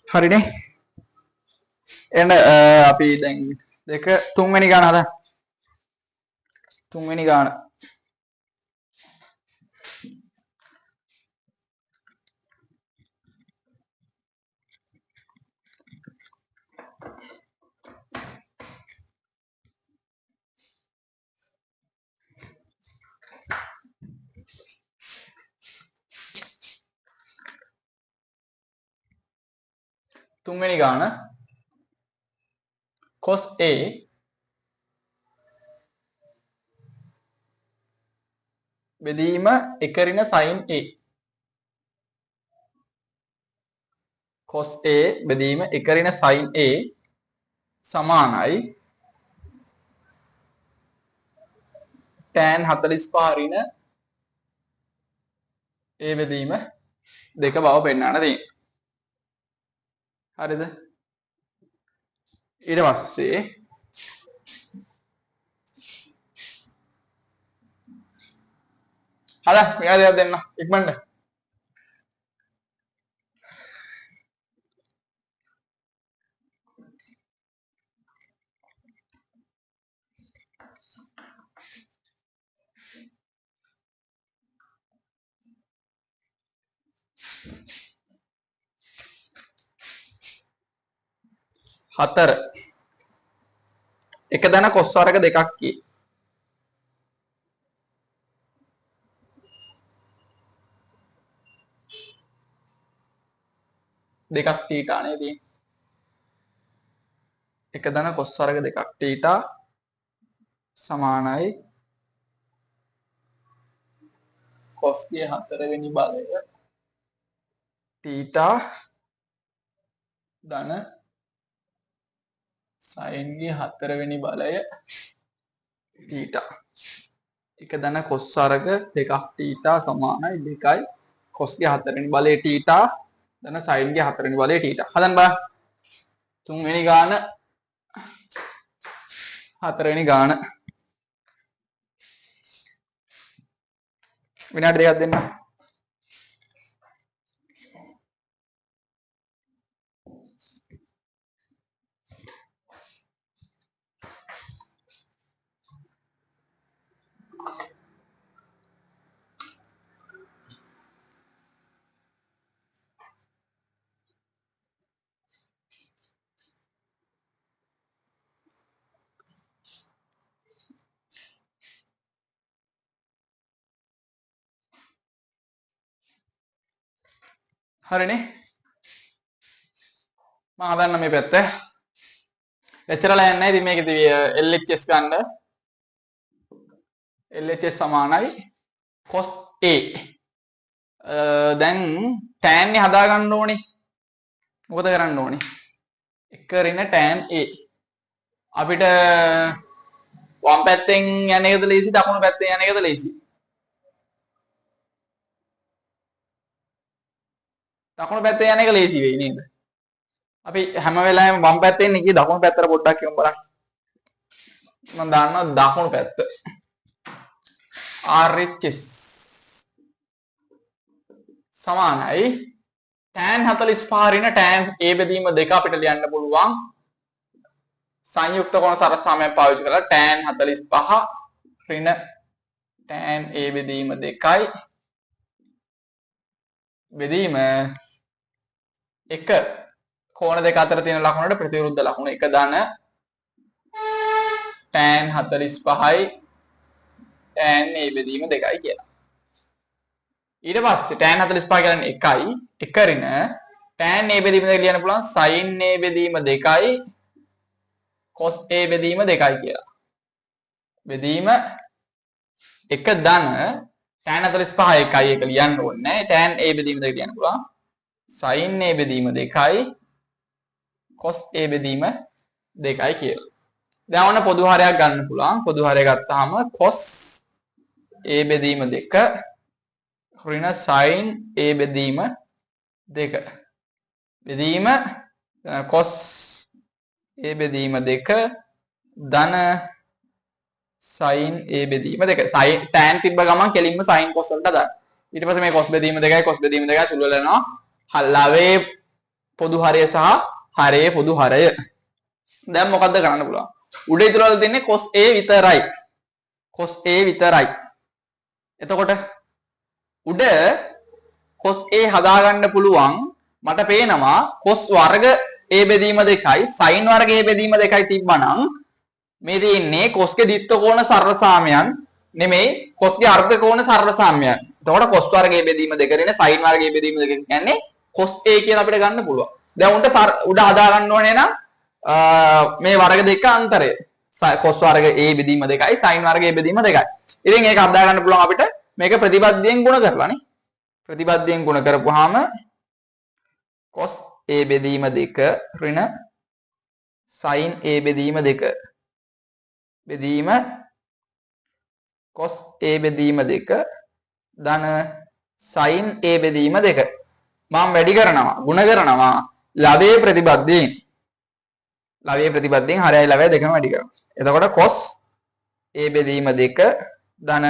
හරිනේ. එන්න අපි දැන් දෙක තුන්වෙනි ගාන හදා. තුන්වෙනි ගාන. තුන්වෙනි ගාන cos A බෙදීම 1 ඍණ sin A. cos A බෙදීම 1 ඍණ sin A සමානයි tan 45 ඍණ A බෙදීම 2 බව පෙන්වන්න තියෙනවා. හරිද? ඊට පස්සේ හදා මෙයා දෙයක් දෙන්න ඉක්මනට. හතර එක දන කොස් වර්ග දෙකක් කියේ. දෙකක් තීටා නේද? එක දන කොස් වර්ග දෙකක් තීටා සමානයි කොස් ගේ 4 වෙනි බලය තීටා ධන sin ගේ 4 වෙනි බලය තීටා. එක දන කොස් වර්ග දෙකක් තීටා සමානයි 2යි කොස් ගේ 4 වෙනි බලය තීටා ධන sin ගේ 4 වෙනි බලය තීටා. හදන්න බලන්න. තුන්වෙනි ගාන හතරවෙනි ගාන විනාඩි දෙකක් දෙන්න. හරිනේ. මම හදන්න මේ පැත්ත. එච්චරලා යන්නේ නැහැ. ඉතින් මේකේදී LHS ගන්න. LHS සමානයි cos A. දැන් tan එක හදා ගන්න ඕනේ. මොකද කරන්න ඕනේ? 1 ඍණ tan A. අපිට වම් පැත්තෙන් යන එකද ලේසි දකුණු පැත්තෙන් යන එකද ලේසි? දකුණු පැත්තේ යන එක ලේසි වෙයි නේද? අපි හැම වෙලාවෙම වම් පැත්තෙන් ඉන්නේ දකුණු පැත්තට පොඩ්ඩක් කියමු බලන්න. මම දාන්නවා දකුණු පැත්ත. RHS සමානයි tan 45 ඍණ tan A බෙදීම 2 අපිට ලියන්න පුළුවන්. සංයුක්ත කොන සරසාමය පාවිච්චි කරලා tan 45 ඍණ tan A බෙදීම 2යි බෙදීම 1 කෝණ දෙක අතර තියෙන ලකුණට ප්‍රතිවිරුද්ධ ලකුණ 1 ධන tan 45යි tan A බෙදීම 2යි කියලා. ඊට පස්සේ tan 45 කියන්නේ 1යි 1 ඍණ tan A බෙදීම 2 ලියන්න පුළුවන් sin A බෙදීම 2යි cos A බෙදීම 2යි කියලා. බෙදීම 1 ධන tan 45 1යි එක ලියන්න ඕනේ නැහැ. tan A බෙදීම 2 ලියන්න පුළුවන්. sin A බෙදීම 2යි cos A බෙදීම 2යි කියලා. දැන් ඔන්න පොදු හරයක් ගන්න පුළුවන්. පොදු හරය ගත්තාම cos A බෙදීම 2 ඍණ sin A බෙදීම 2 බෙදීම cos A බෙදීම 2 ධන sin A බෙදීම 2. sin tan තිබ්බ ගමන් කෙලින්ම sin cos වලට දාන්න. ඊට පස්සේ මේ cos බෙදීම 2යි cos බෙදීම 2යි සුළු වෙලා යනවා. හල්ලාවේ පොදු හරය සහ හරයේ පොදු හරය. දැන් මොකද්ද කරන්න පුළුවන්? උඩ ඉතුරුවල තියන්නේ cos A විතරයි. cos A විතරයි. එතකොට උඩ cos A හදාගන්න පුළුවන් මට පේනවා cos වර්ග A බෙදීම 2යි sin වර්ග A බෙදීම 2යි තිබ්බනම් මේ තියෙන්නේ cos ගේ දිත්ත කෝණ සර්වසාමයන් නෙමෙයි cos ගේ අර්ධ කෝණ සර්වසාමයන්. එතකොට cos වර්ග A බෙදීම 2 රින sin වර්ග A බෙදීම 2 කියන්නේ cos A කියලා අපිට ගන්න පුළුවන්. දැන් උඩ හදා ගන්න ඕනේ නම් මේ වර්ග දෙක අන්තරය cos වර්ග A බෙදීම 2යි sin වර්ග A බෙදීම 2යි. ඉතින් ඒක හදා ගන්න පුළුවන් අපිට මේක ප්‍රතිපදයෙන් ගුණ කරලානේ. ප්‍රතිපදයෙන් ගුණ කරපුවාම cos A බෙදීම 2 ඍණ sin A බෙදීම 2 බෙදීම cos A බෙදීම 2 ධන sin A බෙදීම 2 මම වැඩි කරනවා ගුණ කරනවා ලවයේ ප්‍රතිපදයෙන් හරයයි ලවය දෙකම වැඩි කරනවා. එතකොට cos A බෙදීම 2 ධන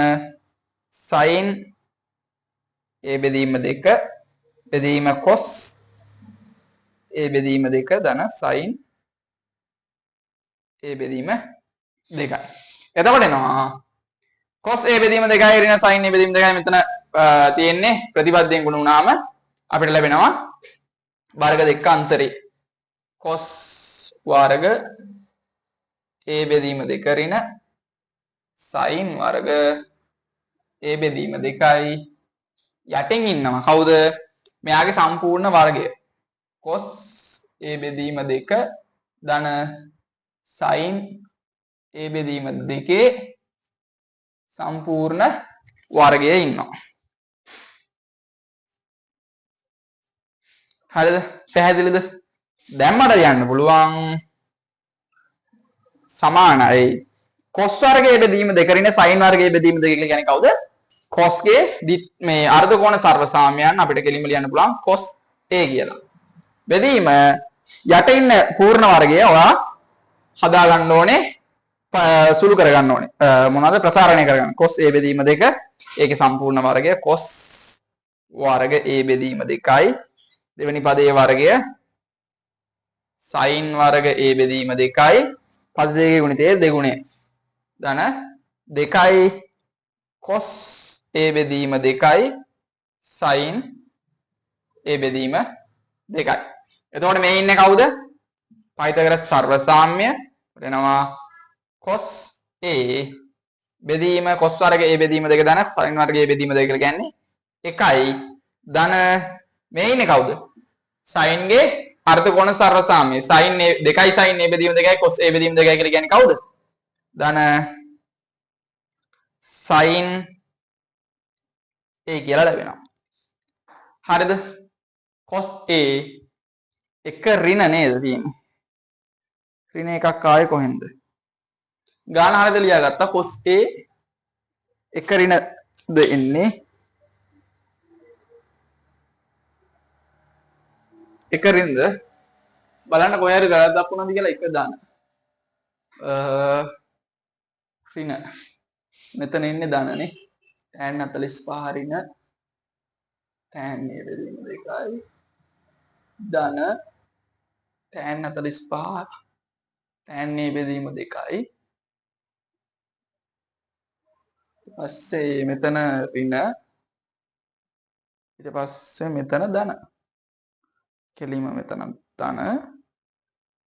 sin A බෙදීම 2 බෙදීම cos A බෙදීම 2 ධන sin A බෙදීම 2යි. එතකොට එනවා cos A බෙදීම 2යි ඍණ sin A බෙදීම 2යි මෙතන තියෙන්නේ ප්‍රතිපදයෙන් ගුණ වුණාම අපිට ලැබෙනවා වර්ග දෙක අතරේ cos වර්ග A බෙදීම 2 ඍණ sin වර්ග A බෙදීම 2යි යටින් ඉන්නවා කවුද? මෙයාගේ සම්පූර්ණ වර්ගය cos A බෙදීම 2 ධන sin A බෙදීම 2 සම්පූර්ණ වර්ගය ඉන්නවා. හරිද? පැහැදිලිද? දැන් මට යන්න පුළුවන් සමානයි cos වර්ගයේ බෙදීම 2 රින sin වර්ගයේ බෙදීම 2 කියලා කියන්නේ කවුද? cos ගේ මේ අර්ධ කෝණ සර්වසාමයන් අපිට කෙලින්ම ලියන්න පුළුවන් cos A කියලා. බෙදීම යට ඉන්න පූර්ණ වර්ගය ඔයා හදා ගන්න ඕනේ සුළු කර ගන්න ඕනේ. මොනවාද ප්‍රසාරණය කරගන්න. cos A බෙදීම 2 ඒකේ සම්පූර්ණ වර්ගය cos වර්ග A බෙදීම 2යි දෙවෙනි පදයේ වර්ගය sin වර්ග A බෙදීම 2යි පද දෙකේ ගුණිතය දෙගුණය ධන 2යි cos A බෙදීම 2යි sin A බෙදීම 2යි. එතකොට මේ ඉන්නේ කවුද? පයිතගරස් සර්වසාම්‍ය වෙනවා cos A බෙදීම cos වර්ග A බෙදීම 2 ධන sin වර්ග A බෙදීම 2 කියලා කියන්නේ 1යි ධන මේ ඉන්නේ කවුද? sin ගේ අර්ධ කෝණ සර්වසාම්‍ය sin A 2යි sin A බෙදීම 2යි cos A බෙදීම 2යි කියලා කියන්නේ කවුද? ධන sin A කියලා ලැබෙනවා. හරිද? cos A එක ඍණ නේද තියෙන්නේ? ඍණ එකක් ආයේ කොහෙන්ද? ගාන හරියද ලියාගත්තා cos A එක ඍණද එන්නේ එක රින්ද බලන්න කොහේ හරි වැරද්දක් වුණාද කියලා එක දාන්න. රින මෙතන ඉන්නේ ධනනේ tan 45 රින tan A බෙදීම 2යි ධන tan 45 tan A බෙදීම 2යි පස්සේ මෙතන රින ඊට පස්සේ මෙතන ධන කෙලිම මෙතන ධන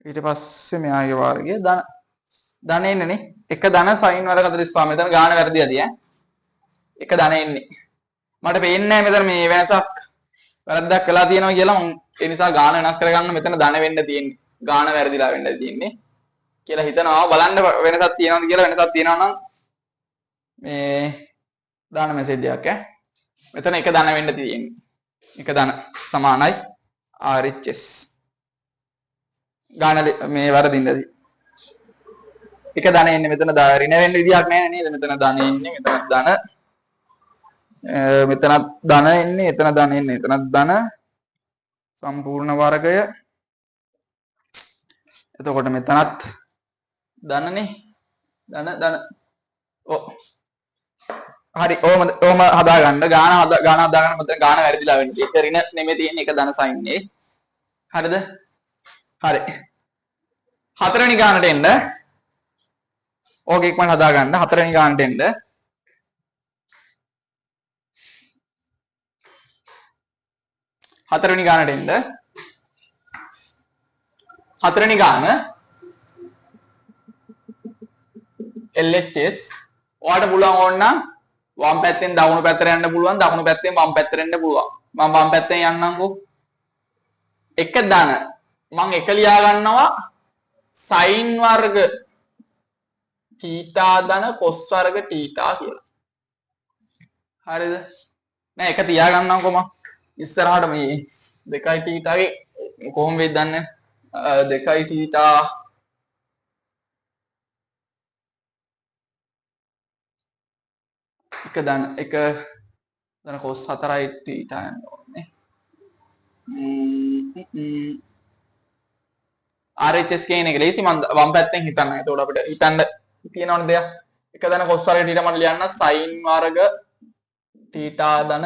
ඊට පස්සේ මෙයාගේ වර්ගය ධන එන්නේ නේ එක ධන sin වර්ග 45 මෙතන ගාන වැරදිලාදී ඈ එක ධන එන්නේ මට පේන්නේ නැහැ මෙතන මේ වෙනසක් වැරද්දක් වෙලා තියෙනවා කියලා මම ඒ නිසා ගාන වෙනස් කරගන්න මෙතන ධන වෙන්න තියෙන්නේ ගාන වැරදිලා වෙන්න තියෙන්නේ කියලා හිතනවා බලන්න වෙනසක් තියෙනවද කියලා වෙනසක් තියෙනවා නම් මේ දාන මෙසේජ් එකක් ඈ මෙතන එක ධන වෙන්න තියෙන්නේ එක ධන සමානයි RHS ගාන මේ වරදින්නදී එක ධන එන්නේ මෙතන ඍණ වෙන්න විදියක් නැහැ නේද මෙතන ධන එන්නේ මෙතන ධන මෙතන ධන එන්නේ එතන ධන එන්නේ එතන ධන සම්පූර්ණ වර්ගය එතකොට මෙතනත් ධනනේ ධන ඔව් හරි ඕම හදාගන්න ගාන හදාගන්න මෙතන ගාන වැරදිලා වෙන්නේ ඒක ඍණ නෙමෙයි තියෙන්නේ එක ධන sin නේ හරිද? හරි. හතරවෙනි ගානට එන්න. ඕක ඉක්මනට හදා ගන්න. හතරවෙනි ගානට එන්න. හතරවෙනි ගානට එන්න. හතරවෙනි ගාන LHS ඔයාලට පුළුවන් ඕනනම් වම් පැත්තෙන් දකුණු පැත්තට යන්න පුළුවන්, දකුණු පැත්තෙන් වම් පැත්තට එන්න පුළුවන්. මම වම් පැත්තෙන් යන්නම්කෝ. එක ධන මම එක ලියා ගන්නවා sin වර්ග θ ධන cos වර්ග θ කියලා. හරිද? නෑ එක තියා ගන්නම්කෝ මම. ඉස්සරහට මේ 2යි θ ගේ කොහොම වෙයිද දන්නේ නැහැ. 2යි θ එක ධන cos 4යි θ යන්න ඕනේ. RHS කියන එක ලේසි මම වම් පැත්තෙන් හිතන්න. ඒතකොට අපිට හිතන්න තියෙනවනේ දෙයක්. එක ධන cos වර්ග θ මම ලියන්න sin වර්ග θ ධන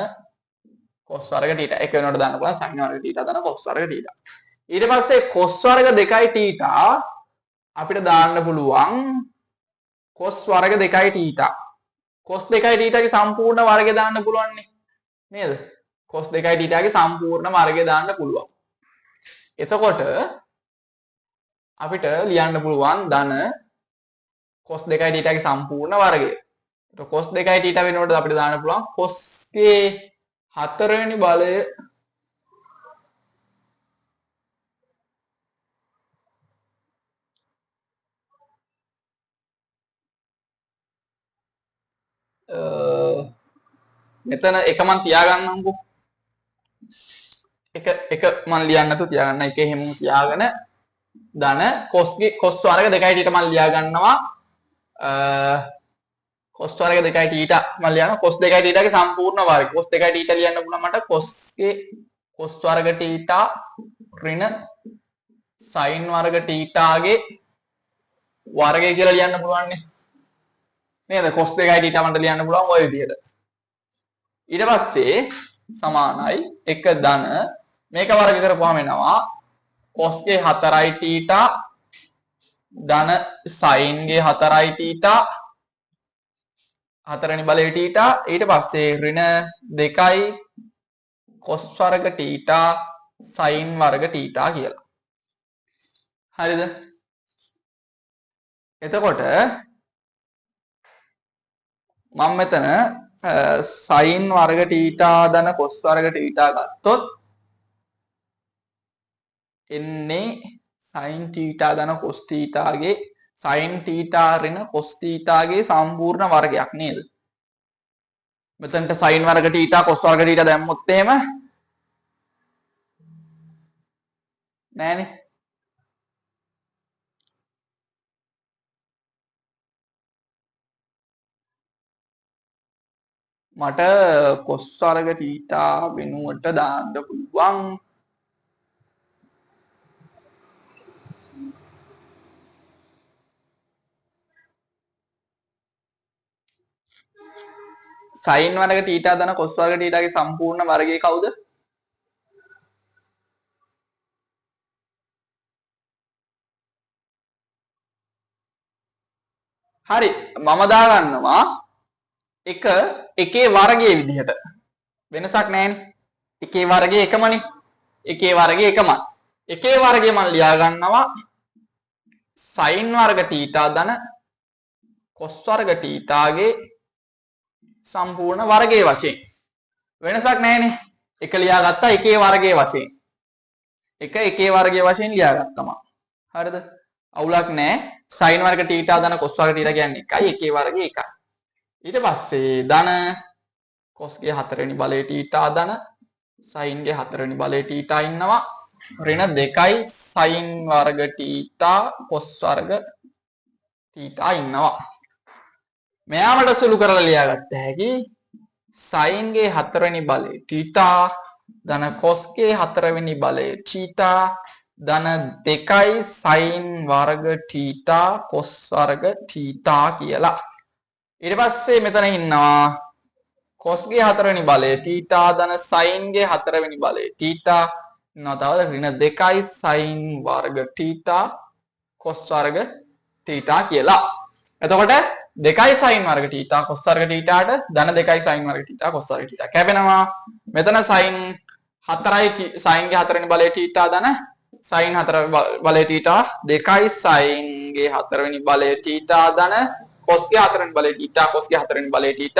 cos වර්ග θ. එක වෙනකොට දාන්න පුළුවන් sin වර්ග θ ධන cos වර්ග θ. ඊට පස්සේ cos වර්ග 2යි θ අපිට දාන්න පුළුවන් cos වර්ග 2යි θ. cos 2යි θ ගේ සම්පූර්ණ වර්ගය දාන්න පුළුවන් නේද? cos 2යි θ ගේ සම්පූර්ණ වර්ගය දාන්න පුළුවන්. එතකොට අපිට ලියන්න පුළුවන් ධන cos 2යි θ ගේ සම්පූර්ණ වර්ගය. එතකොට cos 2යි θ වෙනකොට අපිට දාන්න පුළුවන් cos ගේ 4 වෙනි බලය මෙතන එක මන් තියාගන්නම්කෝ. එක මන් ලියන්න නැතුව තියාගන්න. එක එහෙම තියාගෙන ධන cos වර්ග 2යි θ මන් ලියා ගන්නවා. cos වර්ග 2යි θ මන් ලියනවා cos 2යි θ ගේ සම්පූර්ණ වර්ගය. cos 2යි θ ලියන්න පුළුවන් මට cos වර්ග θ ඍණ sin වර්ග θ ගේ වර්ගය කියලා ලියන්න පුළුවන් නේද? cos 2යි θ මන්ට ලියන්න පුළුවන් ওই විදිහට. ඊට පස්සේ සමානයි එක ධන මේක වර්ග කරපුවාම එනවා cos ගේ 4යි θ ධන sin ගේ 4යි θ හතරවෙනි බලය θ. ඊට පස්සේ ඍණ 2යි cos වර්ග θ sin වර්ග θ කියලා. හරිද? එතකොට මම මෙතන sin වර්ග θ ධන cos වර්ග θ ගත්තොත් එන්නේ sin θ ධන cos θ ගේ sin θ ඍණ cos θ ගේ සම්පූර්ණ වර්ගයක් නේද? මෙතනට sin වර්ග θ cos වර්ග θ දැම්මොත් එහෙම නෑනේ. මට cos වර්ග θ වෙනුවට දාන්න පුළුවන් sin වර්ග θ ධන cos වර්ග θ ගේ සම්පූර්ණ වර්ගය කවුද? හරි මම දාගන්නවා එකේ වර්ගයේ විදිහට. වෙනසක් නැහැනේ. එකේ වර්ගය එකමනේ. එකේ වර්ගය එකමයි. එකේ වර්ගය මම ලියා ගන්නවා sin වර්ග θ ධන cos වර්ග θ ගේ සම්පූර්ණ වර්ගයේ වශයෙන්. වෙනසක් නැහැනේ. එක ලියාගත්තා එකේ වර්ගයේ වශයෙන්. එකේ වර්ගයේ වශයෙන් ලියාගත්තම. හරිද? අවුලක් නැහැ. sin වර්ග θ ධන cos වර්ග θ කියන්නේ එකයි. එකේ වර්ගය එකයි. ඊට පස්සේ ධන cos ගේ 4 වෙනි බලය θ ධන sin ගේ 4 වෙනි බලය θ ඉන්නවා. ඍණ 2යි sin වර්ග θ cos වර්ග θ ඉන්නවා. මෙයාමට සුළු කරලා ලියාගත්ත හැකි sin ගේ 4 වෙනි බලය θ ධන cos ගේ 4 වෙනි බලය θ ධන 2යි sin වර්ග θ cos වර්ග θ කියලා. ඊට පස්සේ මෙතන ඉන්නවා cos ගේ 4 වෙනි බලය θ ධන sin ගේ 4 වෙනි බලය θ තවද ඍණ 2යි sin වර්ග θ cos වර්ග θ කියලා. එතකොට 2යි sin වර්ග θ cos වර්ග θට ධන 2යි sin වර්ග θ cos වර්ග θ කැපෙනවා. මෙතන sin 4යි sin ගේ 4 වෙනි බලය θ ධන sin 4 බලය θ 2යි sin ගේ 4 වෙනි බලය θ ධන cos ගේ 4 වෙනි බලය θ cos ගේ 4 වෙනි බලය θ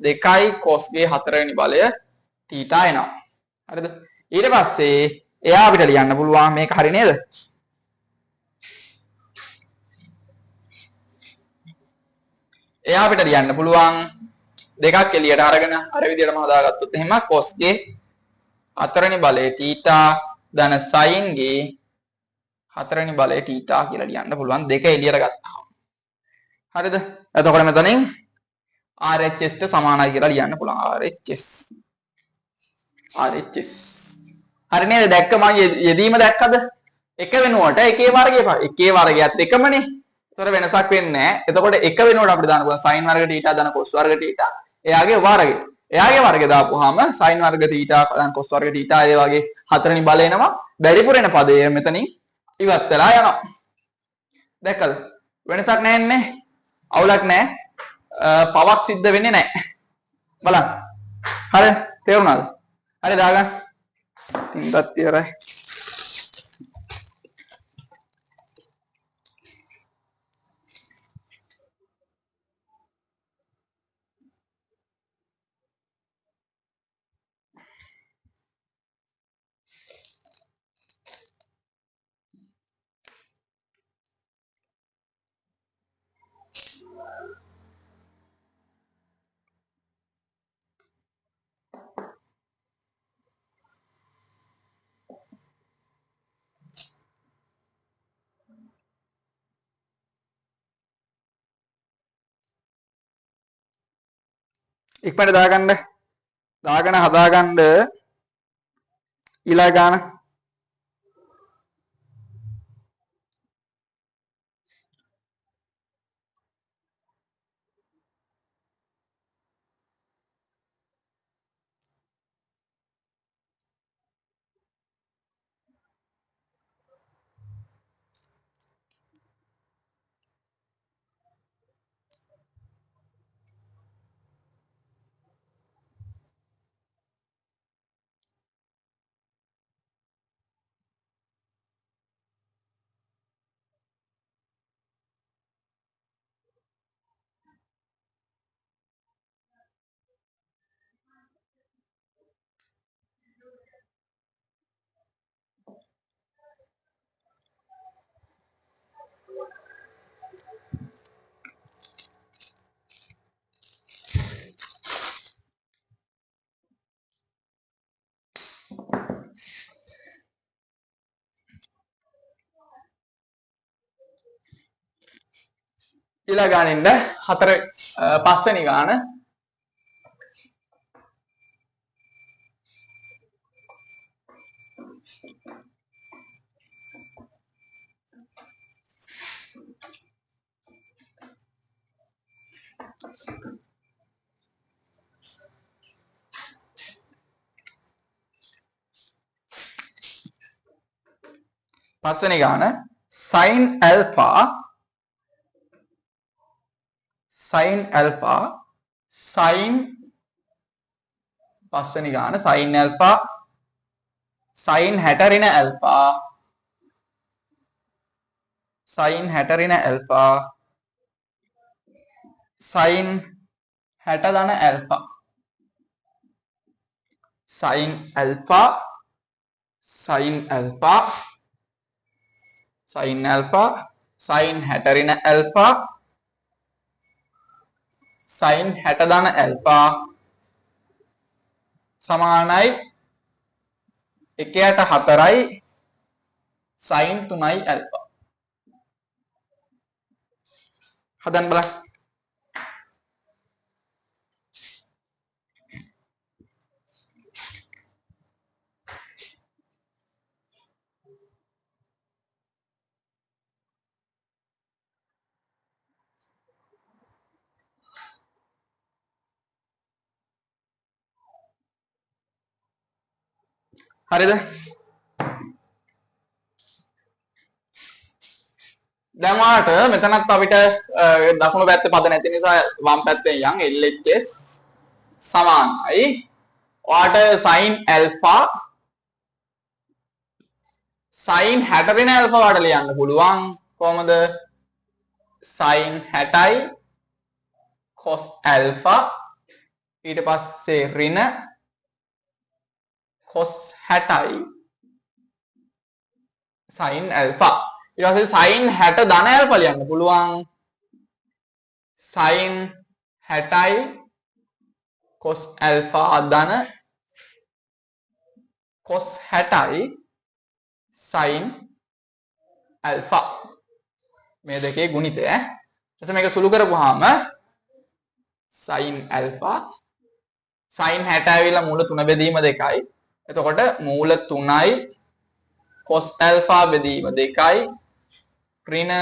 2යි cos ගේ 4 වෙනි බලය θ එනවා. හරිද? ඊට පස්සේ එයා අපිට ලියන්න පුළුවන් මේක හරි නේද? එයා අපිට ලියන්න පුළුවන් දෙකක් එළියට අරගෙන අර විදිහටම හදාගත්තොත් එහෙම cos ගේ 4 වෙනි බලය θ ධන sin ගේ 4 වෙනි බලය θ කියලා ලියන්න පුළුවන් දෙක එළියට ගත්තාම. හරිද? එතකොට මෙතනින් RHS ට සමානයි කියලා ලියන්න පුළුවන්. RHS හරි නේද? දැක්ක මම යෙදීම දැක්කද? එක වෙනුවට එකේ වර්ගයත් එකමනේ. ඒතර වෙනසක් වෙන්නේ නැහැ. එතකොට එක වෙනුවට අපිට දාන්න පුළුවන් sin වර්ග θ ධන cos වර්ග θ එයාගේ වර්ගය. එයාගේ වර්ගය දාපුවාම sin වර්ග θ ධන cos වර්ග θ ඒ වගේ හතරෙනි බලය එනවා. බැරිපුර එන පදය මෙතනින් ඉවත් වෙලා යනවා. දැක්කද? වෙනසක් නැන්නේ. අවුලක් නැහැ. පවක් සිද්ධ වෙන්නේ නැහැ. බලන්න. හරි තේරුණාද? හරි දාගන්න. ඉන්නත් ඉවරයි. ඉක්මනට දාගෙන හදාගන්න ඊළඟ ගාන ඊළඟ ගානින්ද පස්වෙනි ගාන sin alpha sin පස්වෙනි ගාන sin alpha sin 60 ඍණ alpha sin 60 ඍණ alpha sin 60 ධන alpha sin alpha sin alpha sin alpha sin 60 ඍණ alpha sin 60 ධන alpha සමානයි 1/4යි sin 3යි alpha. හදන්න බලන්න. හරිද? දැන් ඔයාලට මෙතනත් අපිට දකුණු පැත්තේ පද නැති නිසා වම් පැත්තෙන් යන් LHS සමානයි. ඔයාලට sin alpha sin 60 වෙන alpha වලට ලියන්න පුළුවන්. කොහමද? sin 60යි cos alpha ඊට පස්සේ ඍණ cos 60යි sin alpha. ඊට පස්සේ sin 60 ධන alpha ලියන්න පුළුවන්. sin 60යි cos alpha ධන cos 60යි sin alpha. මේ දෙකේ ගුණිතය ඈ. ඊට මේක සුළු කරපුවාම sin alpha sin 60 ඇවිල්ලා මූල 3 බෙදීම 2යි. එතකොට මූල 3යි cos alpha බෙදීම 2යි ඍණ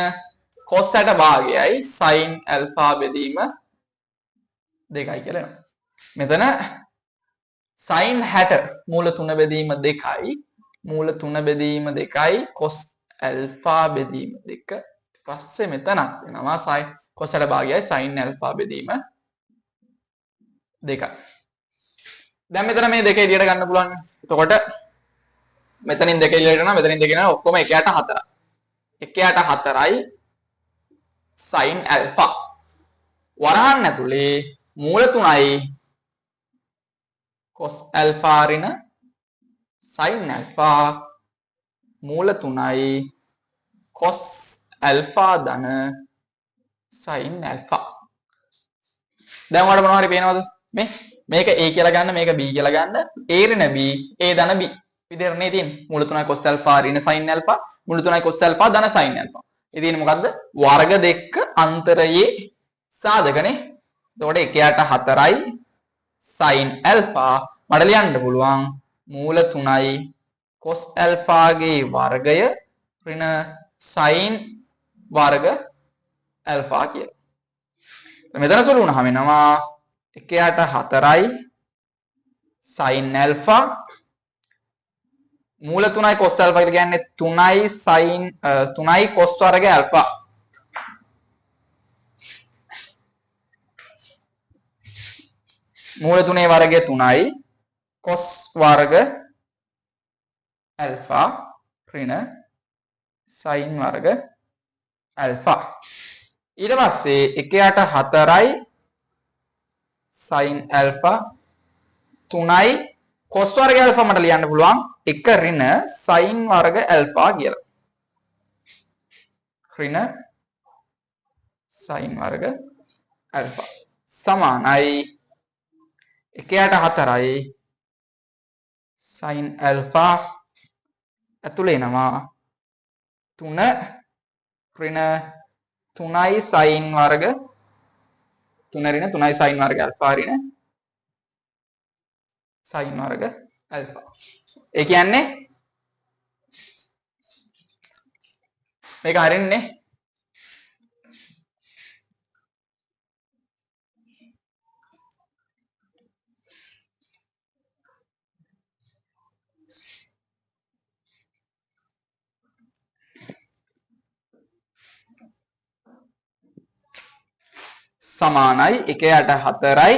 cos 60 භාගයයි sin alpha බෙදීම 2යි කියලා එනවා. මෙතන sin 60 මූල 3 බෙදීම 2යි මූල 3 බෙදීම 2යි cos alpha බෙදීම 2. පස්සේ මෙතනක් වෙනවා sin cos 60 භාගයයි sin alpha බෙදීම 2යි. දැන් මෙතන මේ දෙක එළියට ගන්න පුළුවන්. එතකොට මෙතනින් දෙක එළියට යනවා මෙතනින් දෙක යනවා ඔක්කොම 1යට 4යි. 1යට 4යි sin alpha. වරහන් ඇතුලේ මූල 3යි cos alpha ඍණ sin alpha මූල 3යි cos alpha ධන sin alpha. දැන් ඔයාලට මොනවා හරි පේනවද? මේක A කියලා ගන්න මේක B කියලා ගන්න. A ඍණ B A ධන B විදිහට නේ තියෙන්නේ. මූල 3යි cos alpha ඍණ sin alpha මූල 3යි cos alpha ධන sin alpha. ඒ තියෙන්නේ මොකද්ද? වර්ග දෙක අන්තරයේ සාධකනේ. එතකොට 1යට 4යි sin alpha මට ලියන්න පුළුවන් මූල 3යි cos alpha ගේ වර්ගය ඍණ sin වර්ග alpha කියලා. මෙතන සුළු වුණාම එනවා 1යට 4යි sin alpha මූල 3යි cos alpha කියලා කියන්නේ 3යි sin 3යි cos වර්ග alpha. මූල 3ේ වර්ගය 3යි cos වර්ග alpha ඍණ sin වර්ග alpha. ඊට පස්සේ 1යට 4යි sin alpha 3යි cos වර්ග alpha මට ලියන්න පුළුවන් 1 ඍණ sin වර්ග alpha කියලා. ඍණ sin වර්ග alpha සමානයි 1යට 4යි sin alpha ඇතුලේ එනවා 3 ඍණ 3යි sin වර්ග 3 ඍණ 3යි sin වර්ග alpha ඍණ sin වර්ග alpha. ඒ කියන්නේ මේක හරියන්නේ සමානයි 1යට 4යි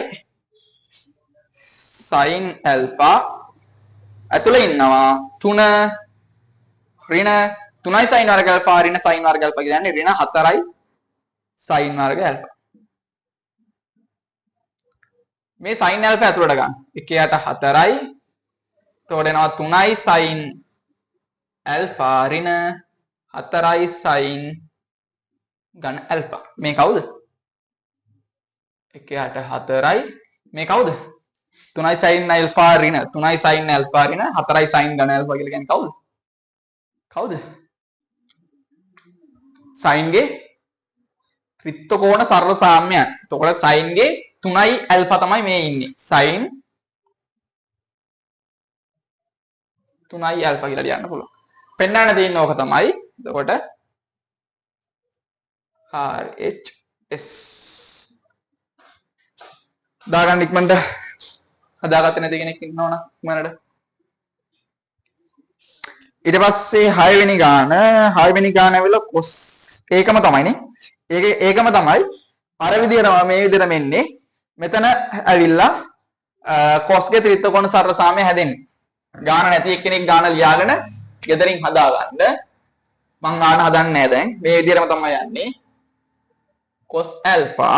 sin alpha ඇතුලේ ඉන්නවා 3 ඍණ 3යි sin වර්ග alpha ඍණ sin වර්ග alpha කියන්නේ ඍණ 4යි sin වර්ග alpha. මේ sin alpha ඇතුලට ගන්න 1යට 4යි එතකොට එනවා 3යි sin alpha ඍණ 4යි sin ඝන alpha. මේ කවුද? 1යට 4යි මේ කවුද? 3යි sin alpha ඍණ 3යි sin alpha ඍණ 4යි sin ඝන alpha කියලා කියන්නේ කවුද? කවුද? sin ගේ ත්‍රිත්වකෝණ සරල සාම්‍යයන්. එතකොට sin ගේ 3යි alpha තමයි මේ ඉන්නේ. sin 3යි alpha කියලා ලියන්න පුළුවන්. පෙන්නන්න තියෙන ඕක තමයි. එතකොට RHS දාගන්න ඉක්මනට හදාගත්තේ නැති කෙනෙක් ඉන්නවනම් ඉක්මනට. ඊට පස්සේ 6 වෙනි ගාන ඇවිල්ලා cos ඒකම තමයිනේ. ඒකම තමයි අර විදිහට මේ විදිහට මෙන්නේ මෙතන ඇවිල්ලා කොස්ගේ ත්‍රිත්වකෝණ සරල සාමය හැදෙන්නේ. ගාන නැති එක්කෙනෙක් ගාන ලියාගෙන ගෙදරින් හදාගන්න. මං ගාන හදන්නේ නැහැ දැන්. මේ විදිහටම තමයි යන්නේ. cos alpha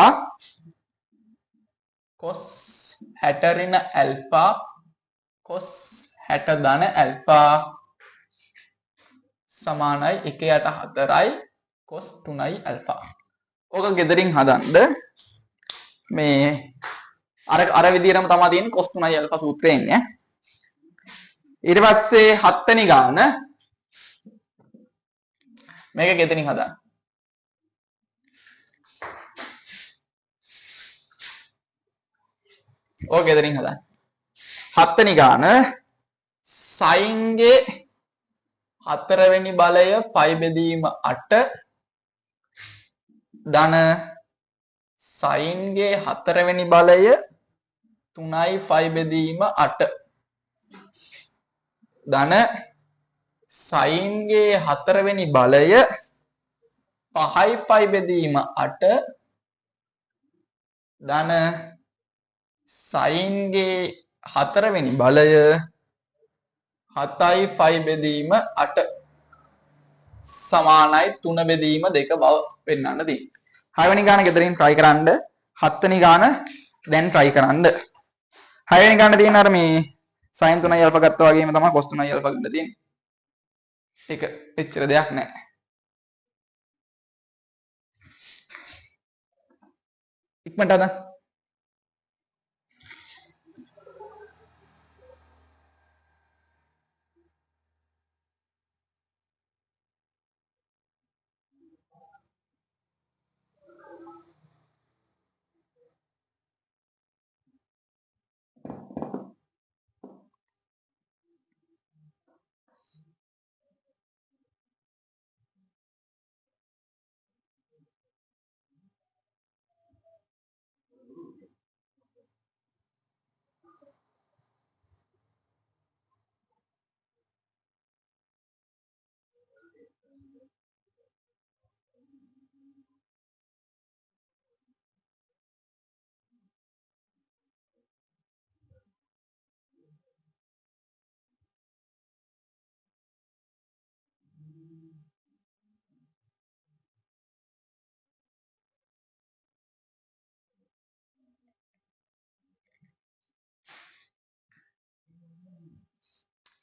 cos 60 ඍණ alpha cos 60 ධන alpha සමානයි 1/4යි cos 3යි alpha. ඕක ගෙදරින් හදන්න මේ අර විදිහටම තමයි තියෙන්නේ cos 3යි alpha සූත්‍රය එන්නේ. ඊට පස්සේ 7 වෙනි ගාන මේක ගෙදරින් හදන්න. ඕක ගෙදරින් හදන්න. 7 වෙනි ගාන sin ගේ 4 වෙනි බලය π බෙදීම 8 ධන sin ගේ 4 වෙනි බලය 3යි π බෙදීම 8 ධන sin ගේ 4 වෙනි බලය 5යි π බෙදීම 8 ධන sin ගේ 4 වෙනි බලය 7යි π බෙදීම 8 සමානයි 3 බෙදීම 2 බව පෙන්වන්න තියෙනවා. 6 වෙනි ගාන ගෙදරින් try කරන්න. 7 වෙනි ගාන දැන් try කරන්න. 6 වෙනි ගාන තියෙන අර මේ sin 3යි alpha ගත්තා වගේම තමයි cos 3යි alpha ගන්න තියෙන්නේ. ඒක එච්චර දෙයක් නැහැ. ඉක්මනට හදන්න.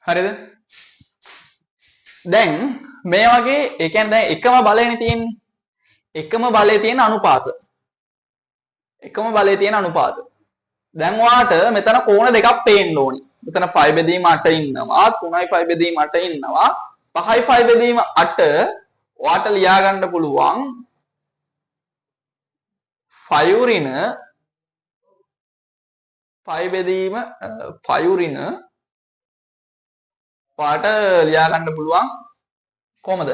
හරිද? දැන් මේ වගේ ඒ කියන්නේ දැන් එකම බලයනේ තියෙන්නේ. එකම බලයේ තියෙන අනුපාත. එකම බලයේ තියෙන අනුපාත. දැන් ඔයාට මෙතන කෝණ දෙකක් පේන්න ඕනි. මෙතන π බෙදීම 8 ඉන්නවා, 3යි π බෙදීම 8 ඉන්නවා, 5යි π බෙදීම 8 ඔයාට ලියා ගන්න පුළුවන් 5 ඍණ π බෙදීම 5 ඍණ පාට ලියා ගන්න පුළුවන් කොහමද?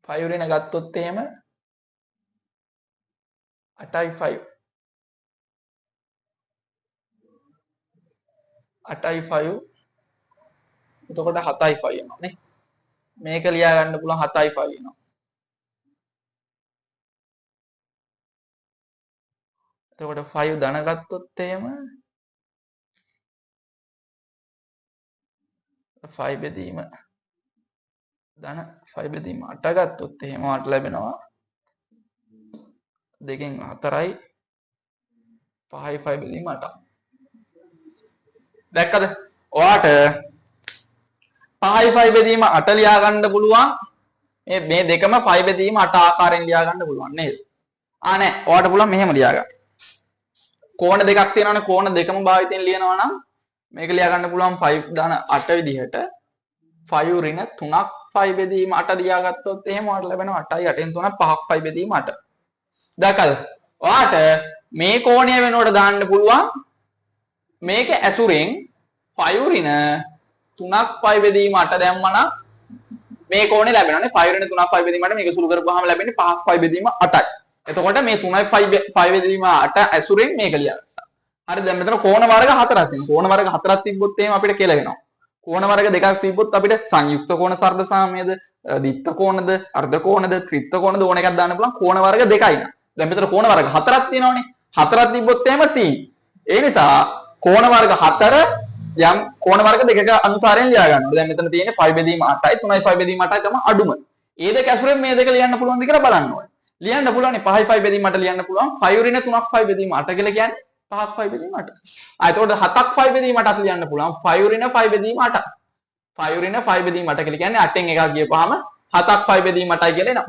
ෆයිව් ඍණ ගත්තොත් එහෙම 8යි 5 8යි 5 එතකොට 7යි 5 එනවා නේ. මේක ලියා ගන්න පුළුවන් 7යි 5 එනවා. එතකොට 5 ධන ගත්තොත් එහෙම 5 බෙදීම ධන 5 බෙදීම 8 ගත්තොත් එහෙම වට ලැබෙනවා 2න් 4යි 5යි 5 බෙදීම 8. දැක්කද? ඔයාට 5යි 5 බෙදීම 8 ලියා ගන්න පුළුවන්. මේ දෙකම 5 බෙදීම 8 ආකාරයෙන් ලියා ගන්න පුළුවන් නේද? නෑ. ඔයාට පුළුවන් මෙහෙම ලියා ගන්න. කෝණ දෙකක් තියෙනවානේ. කෝණ දෙකම භාවිතයෙන් ලියනවා නම් මේක ලියා ගන්න පුළුවන් 5 ධන 8 විදිහට 5 ඍණ 3ක් 5 බෙදීම 8 ලියා ගත්තොත් එහෙම ඔයාලට ලැබෙනවා 8යි 8න් 3ක් 5ක් 5 බෙදීම 8. දැකල් ඔයාට මේ කෝණය වෙනකොට දාන්න පුළුවන් මේක ඇසුරෙන් 5 ඍණ 3ක් 5 බෙදීම 8 දැම්මනම් මේ කෝණය ලැබෙනවානේ. 5 ඍණ 3ක් 5 බෙදීම 8 මේක සුළු කරපුවාම ලැබෙන්නේ 5ක් 5 බෙදීම 8යි. එතකොට මේ 3යි 5 බෙදීම 8 ඇසුරෙන් මේක ලියගත්තා. හරි දැන් මෙතන කෝණ වර්ග 4ක් තියෙනවා. කෝණ වර්ග 4ක් තිබ්බොත් එහෙම අපිට කියලා වෙනවා. කෝණ වර්ග දෙකක් තිබ්බොත් අපිට සංයුක්ත කෝණ සර්ධසාමයද, දිත්ත කෝණද, අර්ධ කෝණද, ත්‍රිත්ත කෝණද ඕන එකක් දාන්න පුළුවන්. කෝණ වර්ග දෙකයි නා. දැන් මෙතන කෝණ වර්ග 4ක් තියෙනවනේ. 4ක් තිබ්බොත් එහෙම sin. ඒ නිසා කෝණ වර්ග 4 යම් කෝණ වර්ග දෙකක අනුසාරයෙන් ලියා ගන්නවා. දැන් මෙතන තියෙන්නේ 5 බෙදීම 8යි 3යි 5 බෙදීම 8යි තමයි අඩුම. ඒ දෙක ඇසුරෙන් මේ දෙක ලියන්න පුළුවන්ද කියලා බලන්න ඕනේ. ලියන්න පුළුවන් 5යි 5 බෙදීම 8 ලියන්න පුළුවන්. 5 ඍණ 3ක් 5 බෙදීම 8 කියලා කියන්නේ 5ක් 5 බෙදීම 8. එතකොට 7ක් 5 බෙදීම 8 ලියන්න පුළුවන්. 5 ඍණ 5 බෙදීම 8. 5 ඍණ 5 බෙදීම 8 කියලා කියන්නේ 8න් එකක් ගියපුවාම 7ක් 5 බෙදීම 8යි කියලා එනවා.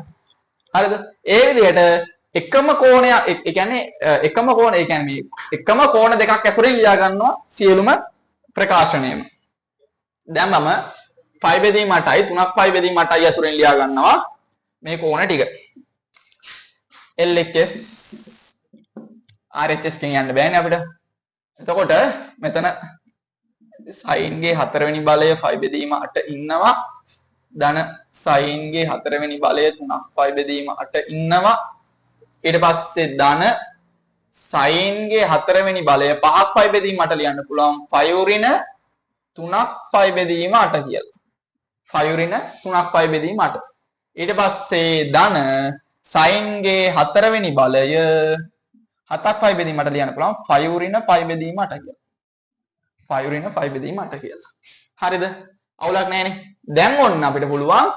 හරිද? ඒ විදිහට එකම කෝණය ඒ කියන්නේ එකම කෝණ ඒ කියන්නේ එකම කෝණ දෙකක් ඇසුරින් ලියා ගන්නවා සියලුම ප්‍රකාශනයම. දැන් මම 5 බෙදීම 8යි 3ක් 5 බෙදීම 8යි ඇසුරින් ලියා ගන්නවා මේ කෝණ ටික. LHS RHS කින් යන්න බෑනේ අපිට. එතකොට මෙතන sin ගේ 4 වෙනි බලය 5 බෙදීම 8 ඉන්නවා. ධන sin ගේ 4 වෙනි බලය 3ක් 5 බෙදීම 8 ඉන්නවා. ඊට පස්සේ ධන sin ගේ 4 වෙනි බලය 5ක් 5 බෙදීම 8 ලියන්න පුළුවන් 5 ඍණ 3ක් 5 බෙදීම 8 කියලා. 5 ඍණ 3ක් 5 බෙදීම 8. ඊට පස්සේ ධන sin ගේ 4 වෙනි බලය 7ක් 5 බෙදීම 8 ලියන්න පුළුවන් 5 ඍණ 5 බෙදීම 8 කියලා. 5 ඍණ 5 බෙදීම 8 කියලා. හරිද? අවුලක් නැහැනේ. දැන් ඔන්න අපිට පුළුවන්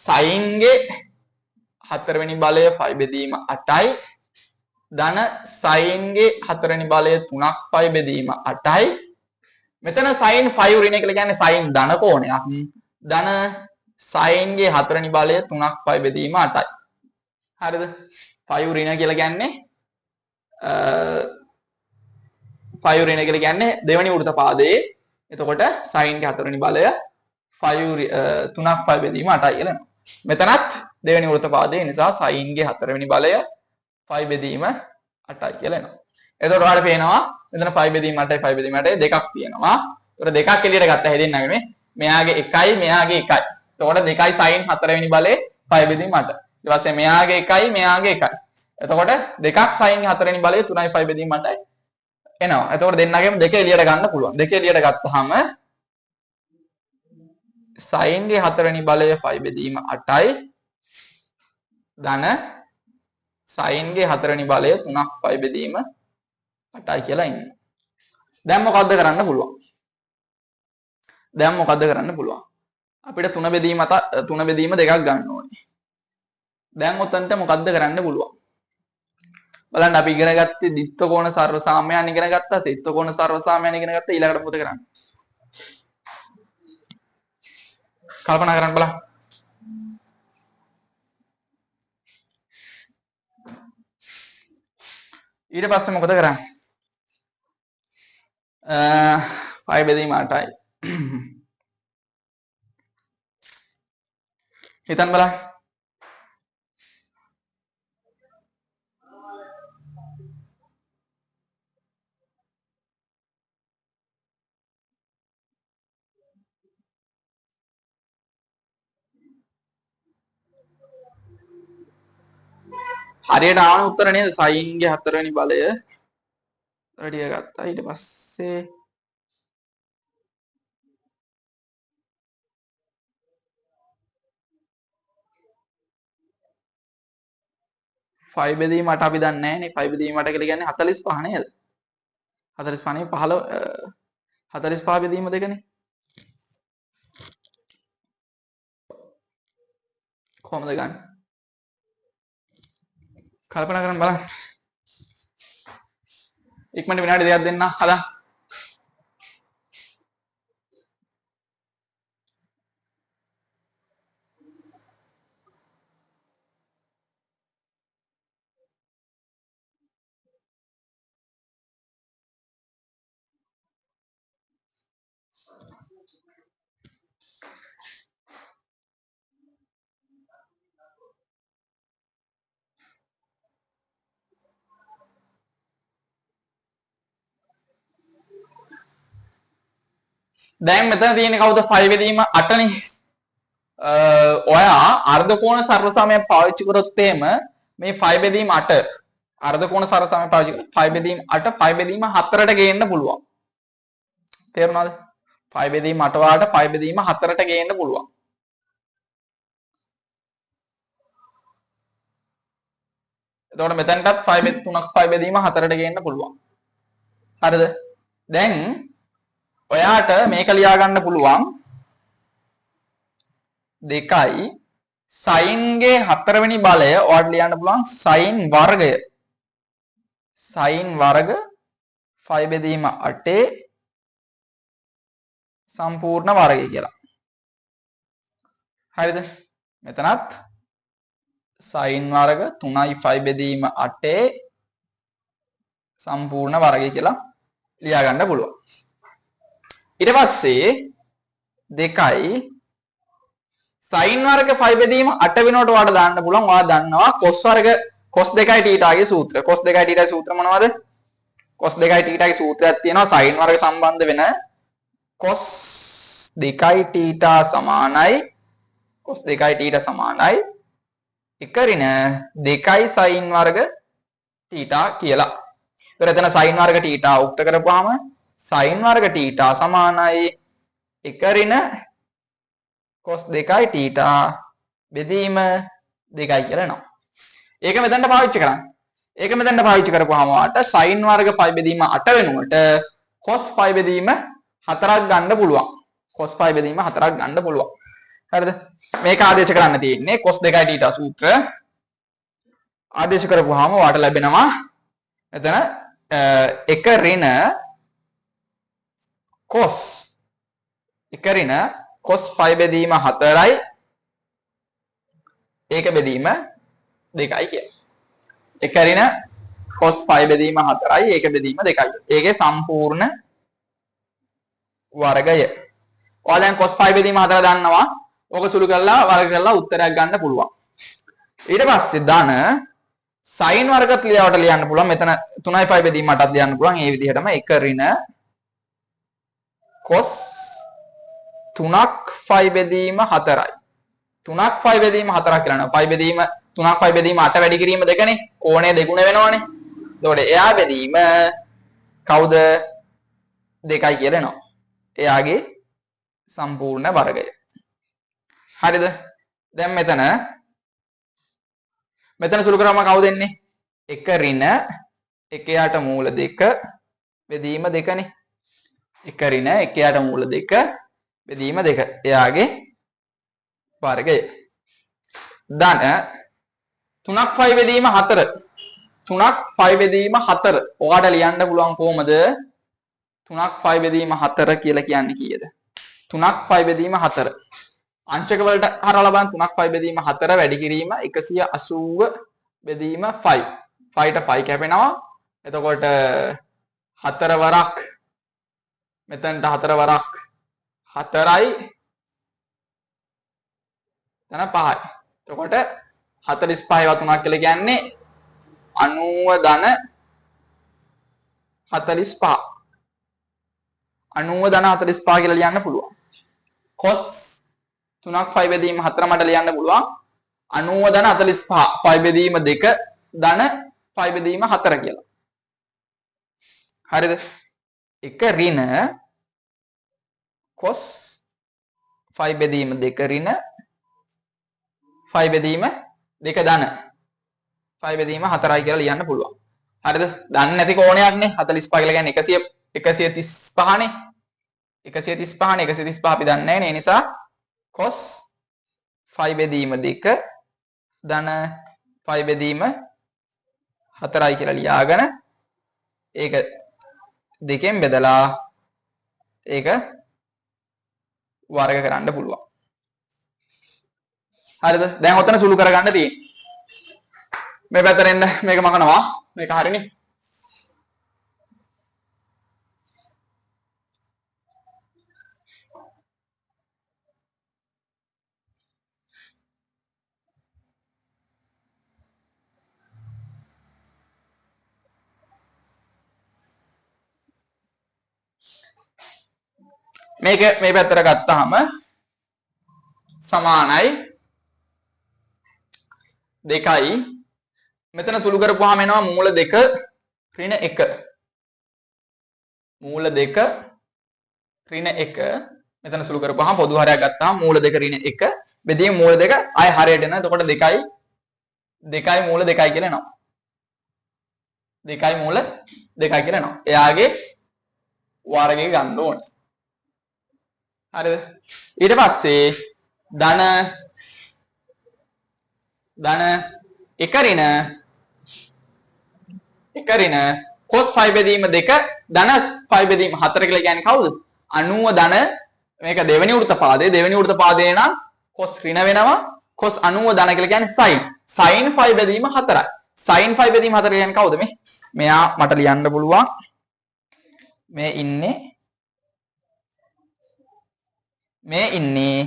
sin ගේ 4 වෙනි බලය 5 බෙදීම 8යි ධන sin ගේ 4 වෙනි බලය 3ක් 5 බෙදීම 8යි මෙතන sin 5 ඍණ කියලා කියන්නේ sin ධන කෝණයක් ධන sin ගේ 4 වෙනි බලය 3ක් 5 බෙදීම 8යි හරිද 5 ඍණ කියලා කියන්නේ 5 ඍණ කියලා කියන්නේ දෙවෙනි වෘත්ත පාදයේ එතකොට sin ගේ 4 වෙනි බලය 5 3ක් 5 බෙදීම 8යි කියලා එනවා මෙතනත් දෙවෙනි වෘත්ත පාදයේ නිසා sin ගේ 4 වෙනි බලය 5 බෙදීම 8යි කියලා එනවා. එතකොට ඔයාලට පේනවා මෙතන 5 බෙදීම 8යි 5 බෙදීම 8යි දෙකක් තියෙනවා. එතකොට දෙකක් එළියට ගත්ත හැදෙන්නේ නැහැ මේ. මෙයාගේ 1යි මෙයාගේ 1යි. එතකොට 2යි sin 4 වෙනි බලේ 5 බෙදීම 8. ඊට පස්සේ මෙයාගේ 1යි මෙයාගේ 1යි. එතකොට දෙකක් sin 4 වෙනි බලේ 3යි 5 බෙදීම 8යි එනවා. එතකොට දෙන්නගෙම දෙක එළියට ගන්න පුළුවන්. දෙක එළියට ගත්තාම sin ගේ 4 වෙනි බලය 5 බෙදීම 8යි ධන sin ගේ 4 වෙනි බලය 3ක් 5 බෙදීම 8යි කියලා ඉන්නවා. දැන් මොකද්ද කරන්න පුළුවන්? දැන් මොකද්ද කරන්න පුළුවන්? අපිට 3 බෙදීම 3 බෙදීම දෙකක් ගන්න ඕනේ. දැන් ඔතනට මොකද්ද කරන්න පුළුවන්? බලන්න අපි ඉගෙන ගත්තේ දිත්ත කෝණ සර්වසාමයන් ඉගෙන ගත්තා, තිත්ත කෝණ සර්වසාමයන් ඉගෙන ගත්තා ඊළඟට මොකද කරන්නේ? කල්පනා කරන්න බලන්න. ඊට පස්සේ මොකද කරන්නේ? 5 බෙදීම 8යි. හිතන්න බලන්න. හරියට ආවන උත්තර නේද? sin ගේ 4 වෙනි බලය ටික ගත්තා. ඊට පස්සේ 5 බෙදීම 8 අපි දන්නේ නැහැ නේ. 5 බෙදීම 8 කියලා කියන්නේ 45 නේද? 45 නේ 15 45 බෙදීම දෙකනේ. කොහොමද ගන්න? කල්පනා කරන්න බලන්න. ඉක්මනට විනාඩි 2ක් දෙන්න හදන්න. දැන් මෙතන තියෙන්නේ කවුද 5 බෙදීම 8 නේ. ඔයා අර්ධ කෝණ සර්වසමය පාවිච්චි කරොත් එහෙම මේ 5 බෙදීම 8 අර්ධ කෝණ සරසමය පාවිච්චි කරලා 5 බෙදීම 8 5 බෙදීම 4ට ගේන්න පුළුවන්. තේරුණාද? 5 බෙදීම 8 වාට 5 බෙදීම 4ට ගේන්න පුළුවන්. එතකොට මෙතනටත් 3ක් 5 බෙදීම 4ට ගේන්න පුළුවන්. හරිද? දැන් ඔයාට මේක ලියා ගන්න පුළුවන් 2යි sin ගේ 4 වෙනි බලය ඔයාලට ලියන්න පුළුවන් sin වර්ගය. sin වර්ග 5 බෙදීම 8 සම්පූර්ණ වර්ගය කියලා. හරිද? මෙතනත් sin වර්ග 3යි 5 බෙදීම 8 සම්පූර්ණ වර්ගය කියලා ලියා ගන්න පුළුවන්. ඊට පස්සේ 2යි sin වර්ග 5 බෙදීම 8 වෙනකොට ඔයාලට දාන්න පුළුවන්. ඔයා දන්නවා cos වර්ග cos 2යි θ ගේ සූත්‍රය. cos 2යි θ ගේ සූත්‍ර මොනවද? cos 2යි θ ගේ සූත්‍රයක් තියෙනවා sin වර්ග සම්බන්ධ වෙන cos 2යි θ සමානයි cos 2යි θ සමානයි 1 ඍණ 2යි sin වර්ග θ කියලා. ඒතර එතන sin වර්ග θ උක්ත කරපුවාම sin වර්ග θ සමානයි 1 ඍණ cos 2යි θ බෙදීම 2යි කියලා එනවා. ඒක මෙතනට පාවිච්චි කරන්න. ඒක මෙතනට පාවිච්චි කරපුවාම වාට sin වර්ග 5 බෙදීම 8 වෙනුවට cos 5 බෙදීම 4ක් ගන්න පුළුවන්. cos 5 බෙදීම 4ක් ගන්න පුළුවන්. හරිද? මේක ආදේශ කරන්න තියෙන්නේ cos 2යි θ සූත්‍ර. ආදේශ කරපුවාම වාට ලැබෙනවා එතන 1 ඍණ cos 1 ඍණ cos 5 බෙදීම 4යි ඒක බෙදීම 2යි කියලා. 1 ඍණ cos 5 බෙදීම 4යි ඒක බෙදීම 2යි. ඒකේ සම්පූර්ණ වර්ගය. ඔයා දැන් cos 5 බෙදීම 4 දන්නවා. ඕක සුළු කරලා වර්ග කරලා උත්තරයක් ගන්න පුළුවන්. ඊට පස්සේ ධන sin වර්ගත් ලියවට ලියන්න පුළුවන්. මෙතන 3යි 5 බෙදීම 8ත් ලියන්න පුළුවන්. ඒ විදිහටම 1 ඍණ cos 3ක් 5 බෙදීම 4යි. 3ක් 5 බෙදීම 4ක් කියලා නෝ. 5 බෙදීම 3ක් 5 බෙදීම 8 වැඩි කිරීම දෙකනේ. කෝණය දෙගුණ වෙනවනේ. එතකොට එයා බෙදීම කවුද? 2යි කියලා එනවා. එයාගේ සම්පූර්ණ වර්ගය. හරිද? දැන් මෙතන සුළු කරාම කවුද එන්නේ? 1 ඍණ 1 යට මූල 2 බෙදීම 2නේ. 1 ඍණ 1 යට මූල 2 බෙදීම 2. එයාගේ වර්ගය. ධන 3ක් 5 බෙදීම 4. 3ක් 5 බෙදීම 4. ඔයාලට ලියන්න පුළුවන් කොහමද? 3ක් 5 බෙදීම 4 කියලා කියන්නේ කීයද? 3ක් 5 බෙදීම 4. අංශක වලට හරවලා බලන්න 3ක් 5 බෙදීම 4 වැඩි කිරීම 180 බෙදීම 5. 5ට 5 කැපෙනවා. එතකොට 4 වරක් මෙතනට 4 වරක් 4යි තන 5යි. එතකොට 45 ව 3ක් කියලා කියන්නේ 90 ධන 45. 90 ධන 45 කියලා ලියන්න පුළුවන්. cos 3ක් 5 බෙදීම 4 මට ලියන්න පුළුවන් 90 ධන 45. 5 බෙදීම 2 ධන 5 බෙදීම 4 කියලා. හරිද? 1 ඍණ cos 5 බෙදීම 2 ඍණ 5 බෙදීම 2 ධන 5 බෙදීම 4යි කියලා ලියන්න පුළුවන්. හරිද? දන්නේ නැති කෝණයක්නේ 45 කියලා කියන්නේ 135නේ. 135නේ 135 අපි දන්නේ නැහැ නේ. ඒ නිසා cos 5 බෙදීම 2 ධන 5 බෙදීම 4යි කියලා ලියාගෙන ඒක දෙකෙන් බෙදලා ඒක වර්ග කරන්න පුළුවන්. හරිද? දැන් ඔතන සුළු කරගන්න තියෙන්නේ. මේ පැත්තට එන්න මේක මකනවා. මේක හරිනේ. මේක මේ පැත්තට ගත්තාම සමානයි 2යි මෙතන සුළු කරපුවාම එනවා මූල 2 ඍණ 1. මූල 2 ඍණ 1. මෙතන සුළු කරපුවාම පොදු හරයක් ගත්තාම මූල 2 ඍණ 1 බෙදීම මූල 2 ආය හරයට එනවා. එතකොට 2යි මූල 2යි කියලා එනවා. 2යි මූල 2යි කියලා එනවා. එයාගේ වර්ගය ගන්න ඕනේ. හරිද? ඊට පස්සේ ධන 1 ඍණ cos 5 බෙදීම 2 ධන 5 බෙදීම 4 කියලා කියන්නේ කවුද? 90 ධන මේක දෙවෙනි වෘත්තපාදයේ නම් cos ඍණ වෙනවා. cos 90 ධන කියලා කියන්නේ sin 5 බෙදීම 4යි. sin 5 බෙදීම 4 කියන්නේ කවුද මේ? මෙයා මට ලියන්න පුළුවන්. මේ ඉන්නේ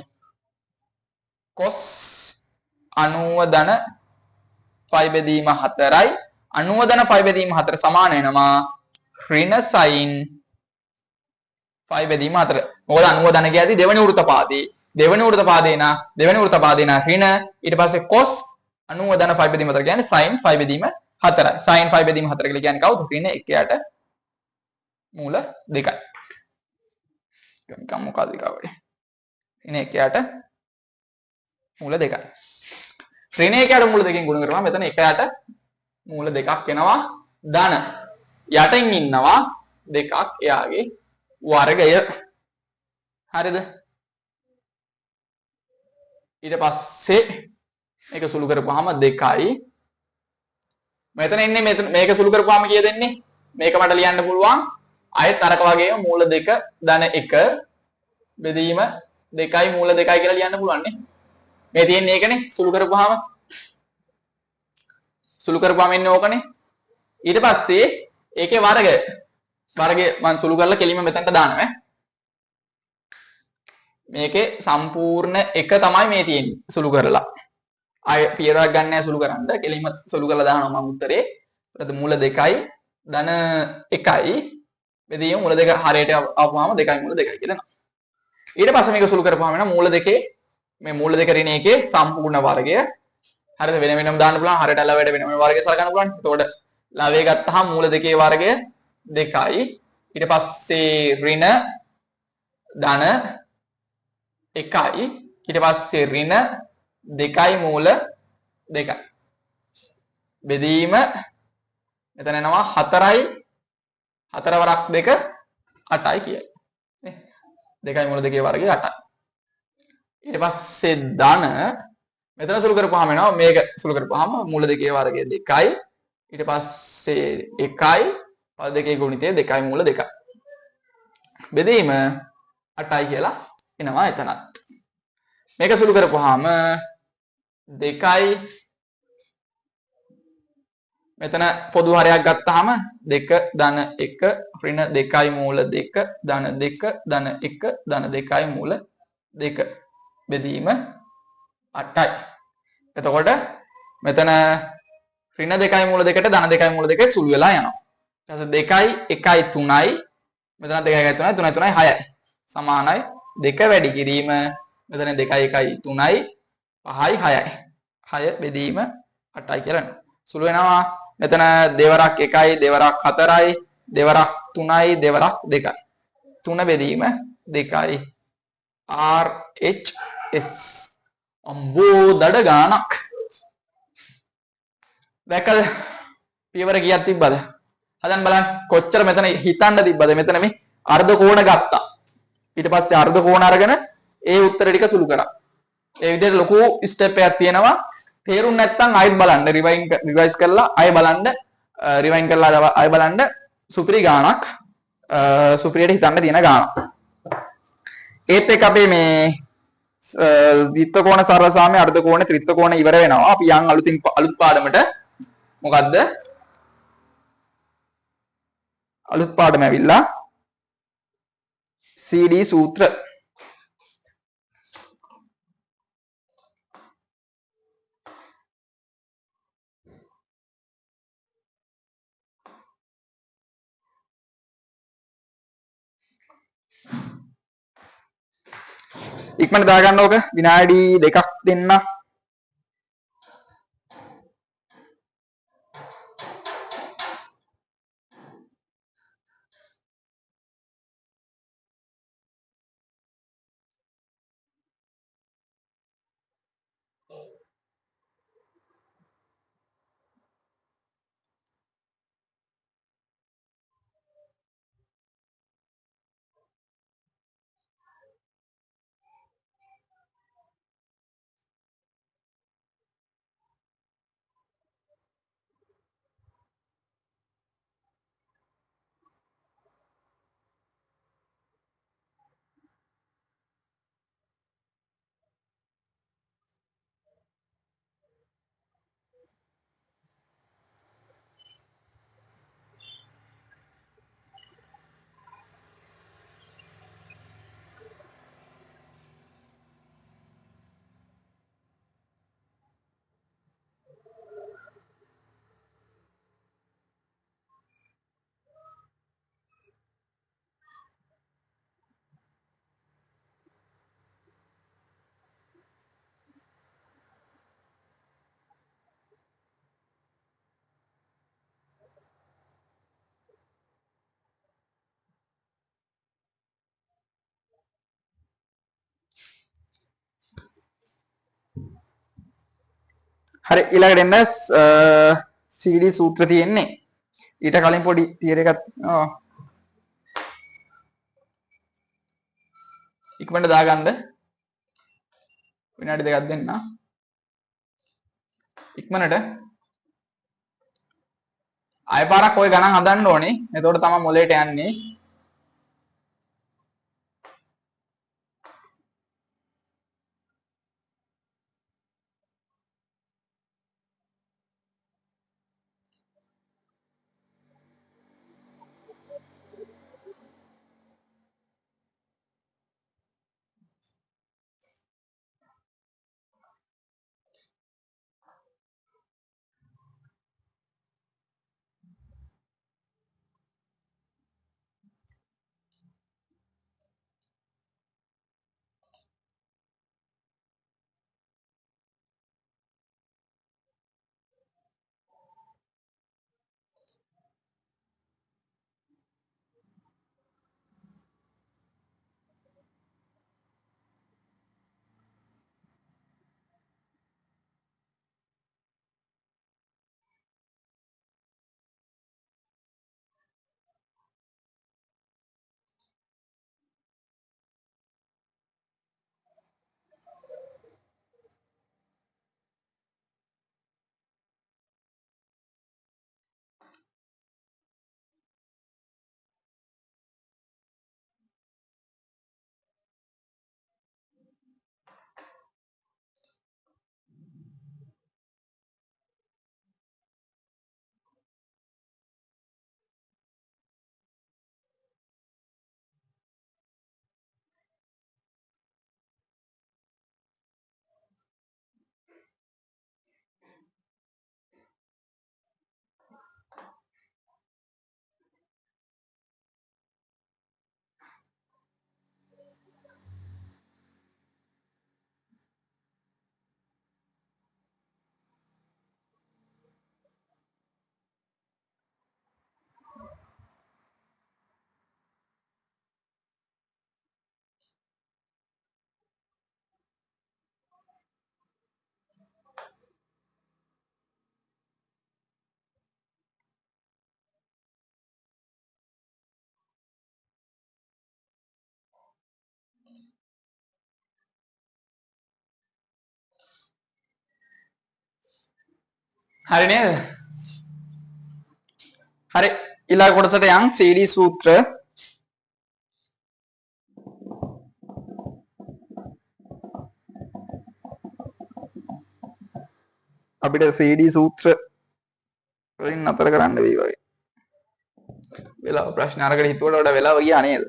cos 90 ධන 5 බෙදීම 4යි 90 ධන 5 බෙදීම 4 සමාන වෙනවා ඍණ sin 5 බෙදීම 4. මොකද 90 ධන කියද්දි දෙවෙනි වෘත්තපාදේ නා ඍණ ඊට පස්සේ cos 90 ධන 5 බෙදීම 4 කියන්නේ sin 5 බෙදීම 4යි. sin 5 බෙදීම 4 කියලා කියන්නේ කවුද? ඍණ 1යට මූල 2යි. නිකම් මොකක්ද ගාවේ? ඍණ 1යට මූල 2යි. ඍණ 1යට මූල 2කින් ගුණ කරපුවම මෙතන 1යට මූල 2ක් එනවා. ධන යටින් ඉන්නවා 2ක් එයාගේ වර්ගය. හරිද? ඊට පස්සේ මේක සුළු කරපුවාම 2යි. මෙතන ඉන්නේ මේක සුළු කරපුවාම කීයද එන්නේ? මේක මට ලියන්න පුළුවන්. ආයෙත් අරක වගේම මූල 2 ධන 1 බෙදීම 2යි මූල 2යි කියලා ලියන්න පුළුවන් නේ. මේ තියෙන්නේ ඒකනේ සුළු කරපුවාම ඉන්නේ ඕකනේ. ඊට පස්සේ ඒකේ වර්ගය මම සුළු කරලා කෙලින්ම මෙතනට දානවා. මේකේ සම්පූර්ණ එක තමයි මේ තියෙන්නේ සුළු කරලා. ආය පියවරක් ගන්න නැහැ සුළු කරන්න. කෙලින්ම සුළු කරලා දානවා මම උත්තරේ. ඊට මූල 2යි ධන 1යි බෙදීම මූල 2 හරයට ආපුවාම 2යි මූල 2යි කියලා එනවා. ඊට පස්සේ මේක සුළු කරපුවාම එනවා මූල 2 මේ මූල 2 ඍණ 1 සම්පූර්ණ වර්ගය. හරිද? වෙනම දාන්න පුළුවන්. හරයට ලවයට වෙනම වර්ගය සලකන්න පුළුවන්. එතකොට ලවයේ ගත්තාම මූල 2 වර්ගය 2යි. ඊට පස්සේ ඍණ ධන 1යි. ඊට පස්සේ ඍණ 2යි මූල 2යි. බෙදීම මෙතන එනවා 4යි 4 වරක් 2 8යි කියයි. නේ? 2යි මූල 2 වර්ගය 8යි. ඊට පස්සේ ධන මෙතන සුළු කරපුවාම එනවා මේක සුළු කරපුවාම මූල 2 වර්ගය 2යි. ඊට පස්සේ 1යි පද 2 ගුණිතය 2යි මූල 2යි. බෙදීම 8යි කියලා එනවා එතනත්. මේක සුළු කරපුවාම 2යි මෙතන පොදු හරයක් ගත්තාම 2 ධන 1 ඍණ 2යි මූල 2 ධන 2 ධන 1 ධන 2යි මූල 2 බෙදීම 8යි. එතකොට මෙතන ඍණ 2යි මූල 2ට ධන 2යි මූල 2 සුළු වෙලා යනවා. ඊට පස්සේ 2යි 1යි 3යි මෙතන 2යි 1යි 3යි 3යි 3යි 6යි සමානයි 2 වැඩි කිරීම මෙතන 2යි 1යි 3යි 5යි 6යි 6 බෙදීම 8යි කියලා එනවා. සුළු වෙනවා මෙතන දෙවරක් 1යි දෙවරක් 4යි දෙවරක් 3යි දෙවරක් 2යි 3 බෙදීම 2යි RHS අම්බෝ දඩ ගානක් දැක්කද පියවර කීයක් තිබ්බද හදන්න බලන්න කොච්චර මෙතන හිතන්න තිබ්බද මෙතන මේ අර්ධ කෝණ ගත්තා ඊට පස්සේ අර්ධ කෝණ අරගෙන ඒ උත්තර ටික සුළු කරා ඒ විදිහට ලොකු ස්ටෙප් එකක් තියෙනවා තේරුම් නැත්නම් ආයෙත් බලන්න රිවයිස් කරලා ආයෙ බලන්න රිවයින් කරලා ආයෙ බලන්න සුපිරි ගානක් සුපිරියට හිතන්න තියෙන ගානක් ඒත් එක්ක අපේ මේ ද්විත්ව කෝණ සරල සාමය අර්ධ කෝණ ත්‍රිත්ව කෝණ ඉවර වෙනවා අපි යන් අලුත් පාඩමට මොකද්ද අලුත් පාඩම ඇවිල්ලා CD සූත්‍ර ඉක්මනට දාගන්න ඕක විනාඩි 2ක් දෙන්න හරි ඊළඟට එන්න CD සූත්‍ර තියෙන්නේ. ඊට කලින් පොඩි තියරි එකක් ඉක්මනට දාගන්න. විනාඩි දෙකක් දෙන්න. ඉක්මනට ආය පාරක් ওই ගණන් හදන්න ඕනේ. එතකොට තමයි මොලේට යන්නේ. හරි නේද? හරි ඊළඟ කොටසට යන් CD සූත්‍ර අපිට CD සූත්‍ර වලින් නතර කරන්න වෙයි වගේ. වෙලාව ප්‍රශ්න අරගෙන හිතුවට වඩා වෙලාව ගියා නේද?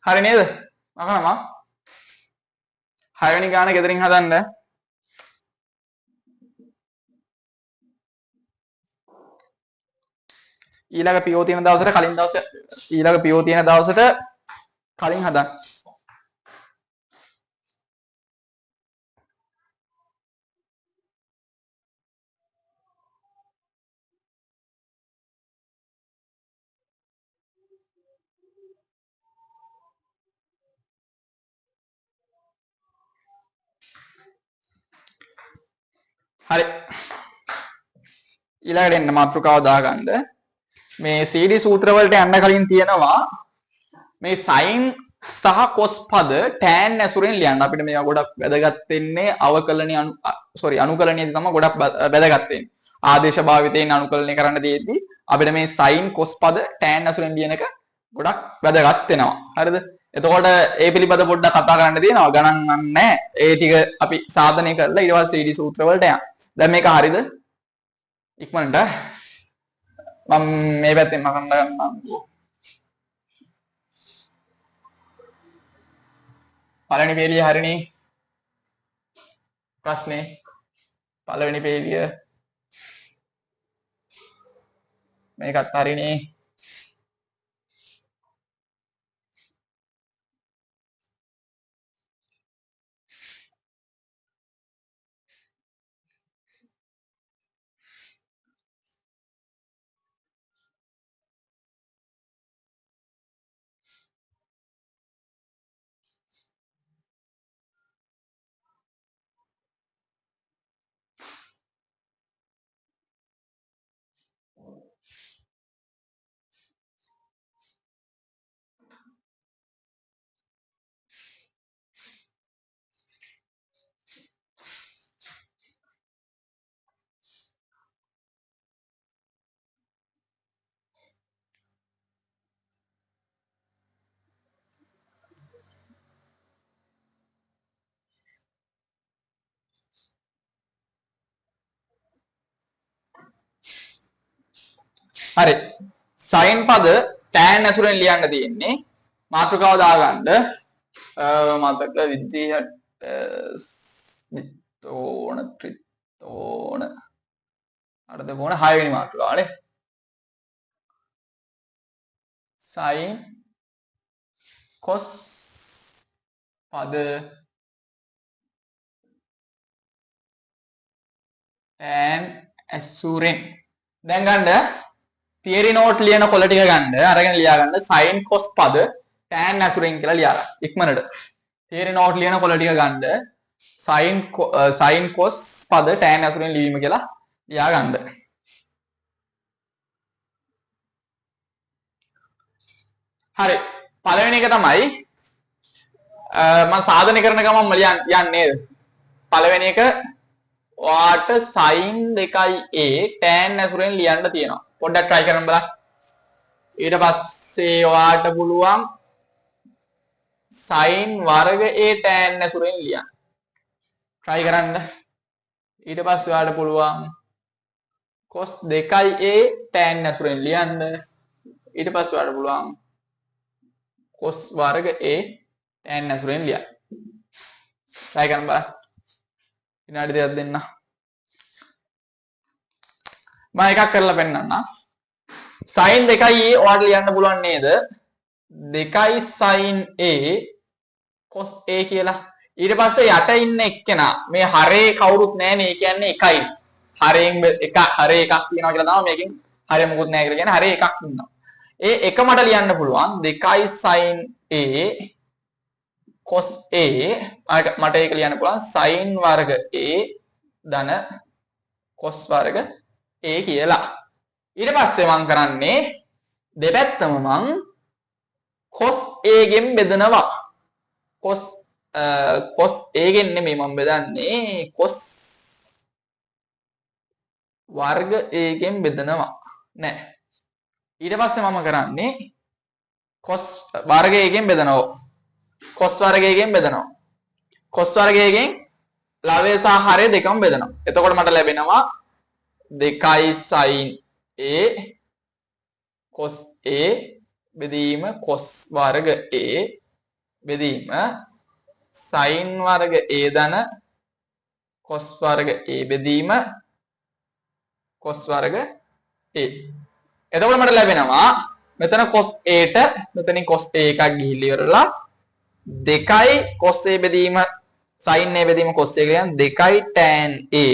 හරි නේද? අහනවා. 6 වෙනි ගාන ගෙදරින් හදන්න. ඊළඟ PO තියෙන දවසට කලින් දවසේ ඊළඟ PO තියෙන දවසට කලින් හදන්න. හරි. ඊළඟට එන්න මාතෘකාව දාගන්න. මේ CD සූත්‍ර වලට යන්න කලින් තියෙනවා මේ sin සහ cos පද tan ඇසුරෙන් ලියන්න. අපිට මේවා ගොඩක් වැදගත් වෙන්නේ අවකලනීය අනුකලනීයදී තමයි ගොඩක් වැදගත් වෙන්නේ. ආදේශ භාවිතයෙන් අනුකලනය කරන්න දෙද්දී අපිට මේ sin cos පද tan ඇසුරෙන් ලියන එක ගොඩක් වැදගත් වෙනවා. හරිද? එතකොට ඒ පිළිබඳ පොඩ්ඩක් කතා කරන්න තියෙනවා. ගණන් නැහැ. ඒ ටික අපි සාධනය කරලා ඊට පස්සේ CD සූත්‍ර වලට යන්න. දැන් මේක හරිද? ඉක්මනට මම මේ පැත්තෙන් මකන්න ගන්නම්. පළවෙනි පේලිය හරිනේ. ප්‍රශ්නේ පළවෙනි පේලිය මේකත් හරිනේ. හරි. sin පද tan ඇසුරෙන් ලියන්න තියෙන්නේ. මාතෘකාව දාගන්න. මතක විදිහට ත්‍රිතෝණ අර්ධ කෝණ 6 වෙනි මාතෘකාවනේ. sin cos පද tan ඇසුරෙන් දැන් ගන්න තියරි නෝට් ලියන කොළ ටික ගන්න අරගෙන ලියා ගන්න sin cos පද tan ඇසුරෙන් කියලා ලියා ගන්න ඉක්මනට තියරි නෝට් ලියන කොළ ටික ගන්න sin cos පද tan ඇසුරෙන් ලිවීම කියලා ලියා ගන්න හරි පළවෙනි එක තමයි මම සාධනය කරන ගමන් යන්නේ පළවෙනි එක ඔයාට sin 2a tan ඇසුරෙන් ලියන්න තියෙනවා. පොඩ්ඩක් try කරන්න බලන්න. ඊට පස්සේ ඔයාට පුළුවන් sin වර්ග a tan ඇසුරෙන් ලියන්න. try කරන්න. ඊට පස්සේ ඔයාට පුළුවන් cos 2a tan ඇසුරෙන් ලියන්න. ඊට පස්සේ ඔයාට පුළුවන් cos වර්ග a tan ඇසුරෙන් ලියන්න. try කරන්න බලන්න. විනාඩි දෙකක් දෙන්න. මම එකක් කරලා පෙන්නන්නම්. sin 2a ඔයාලට ලියන්න පුළුවන් නේද? 2 sin a cos a කියලා. ඊට පස්සේ යට ඉන්න එක්කෙනා මේ හරේ කවුරුත් නැහැනේ. ඒ කියන්නේ එකයි. හරයෙන් හරේ එකක් තියෙනවා කියලා තමයි මේකෙන් හරේ මොකුත් නැහැ කියලා කියන්නේ හරේ එකක් ඉන්නවා. ඒ එක මට ලියන්න පුළුවන් 2 sin a cos a මට ඒක ලියන්න පුළුවන් sin වර්ග a ධන cos වර්ග a කියලා. ඊට පස්සේ මම කරන්නේ දෙපැත්තම මම cos a ගෙන් බෙදනවා. cos a ගෙන් නෙමෙයි මම බෙදන්නේ cos වර්ග a ගෙන් බෙදනවා. නෑ. ඊට පස්සේ මම කරන්නේ cos වර්ග a ගෙන් බෙදනවා. cos වර්ගයෙන් බෙදනවා. cos වර්ගයෙන් ලවය සහ හරය දෙකම බෙදනවා. එතකොට මට ලැබෙනවා 2 sin a cos a බෙදීම cos වර්ග a බෙදීම sin වර්ග a ධන cos වර්ග a බෙදීම cos වර්ග a. එතකොට මට ලැබෙනවා මෙතන cos a ට මෙතනින් cos a එකක් ගිහිල්ලා ඉවරලා 2 cos a බෙදීම sin a බෙදීම cos a කියන්නේ 2 tan a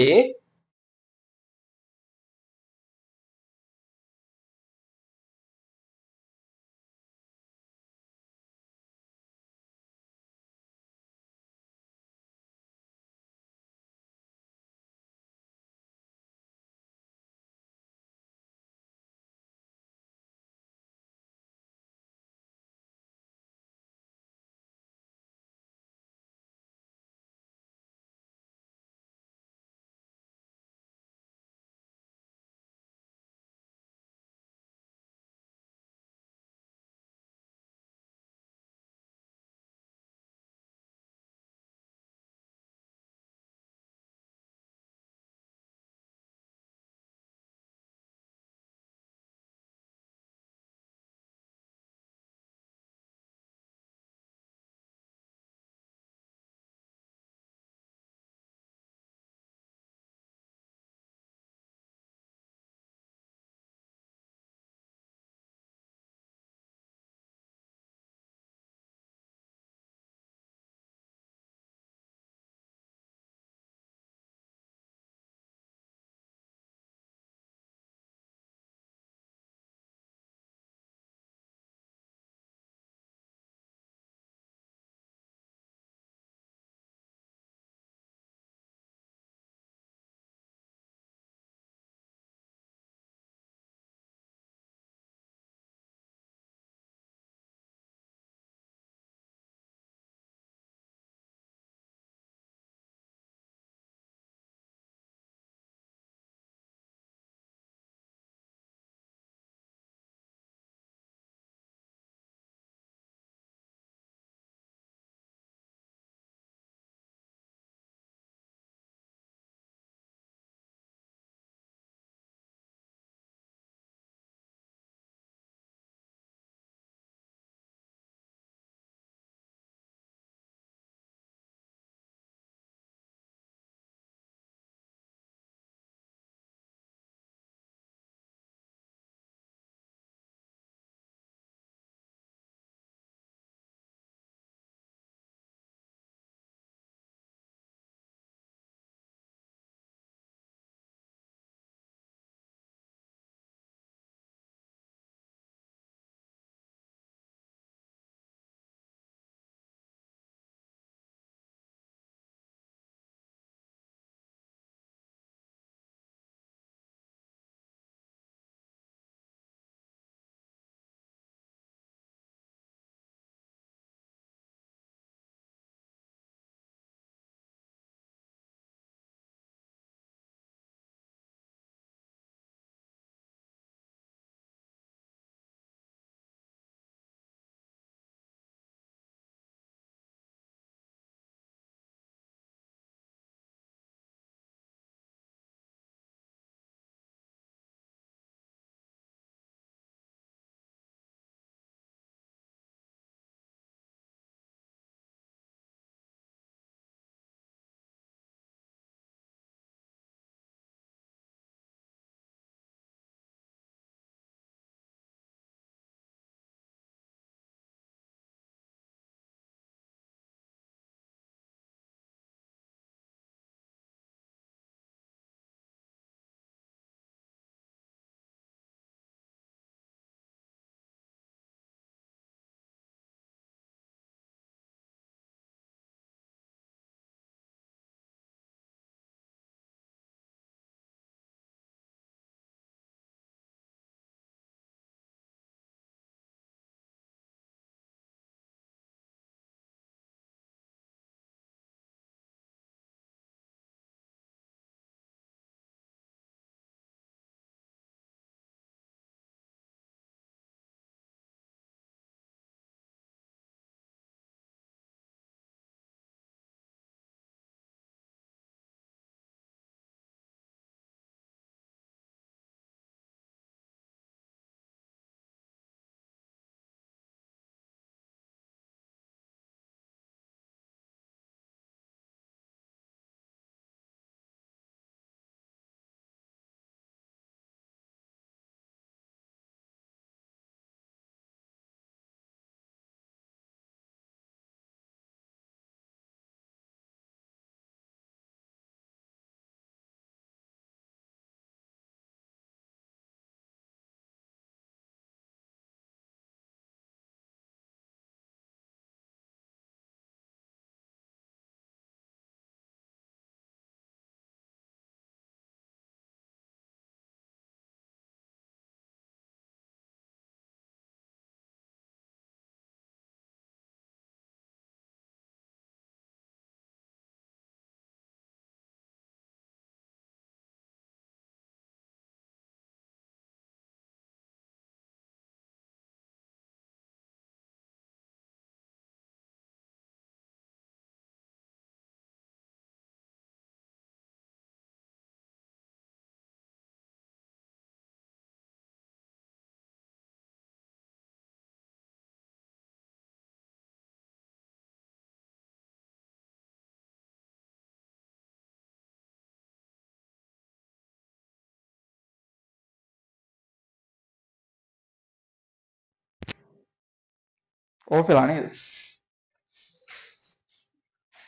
ඕෆ් වෙලා නේද?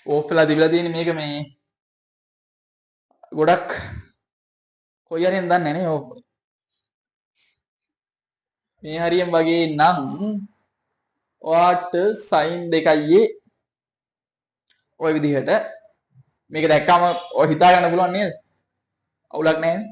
ඕෆ් වෙලා තිබිලා තියෙන්නේ මේක මේ ගොඩක් කොයි හරියෙන් දන්නේ නැහැ නේ ඕෆ්. මේ හරියෙන් වගේ නම් ඔයාට sin 2i ඔය විදිහට මේක දැක්කම ඔය හිතා ගන්න පුළුවන් නේද? අවුලක් නැහැ.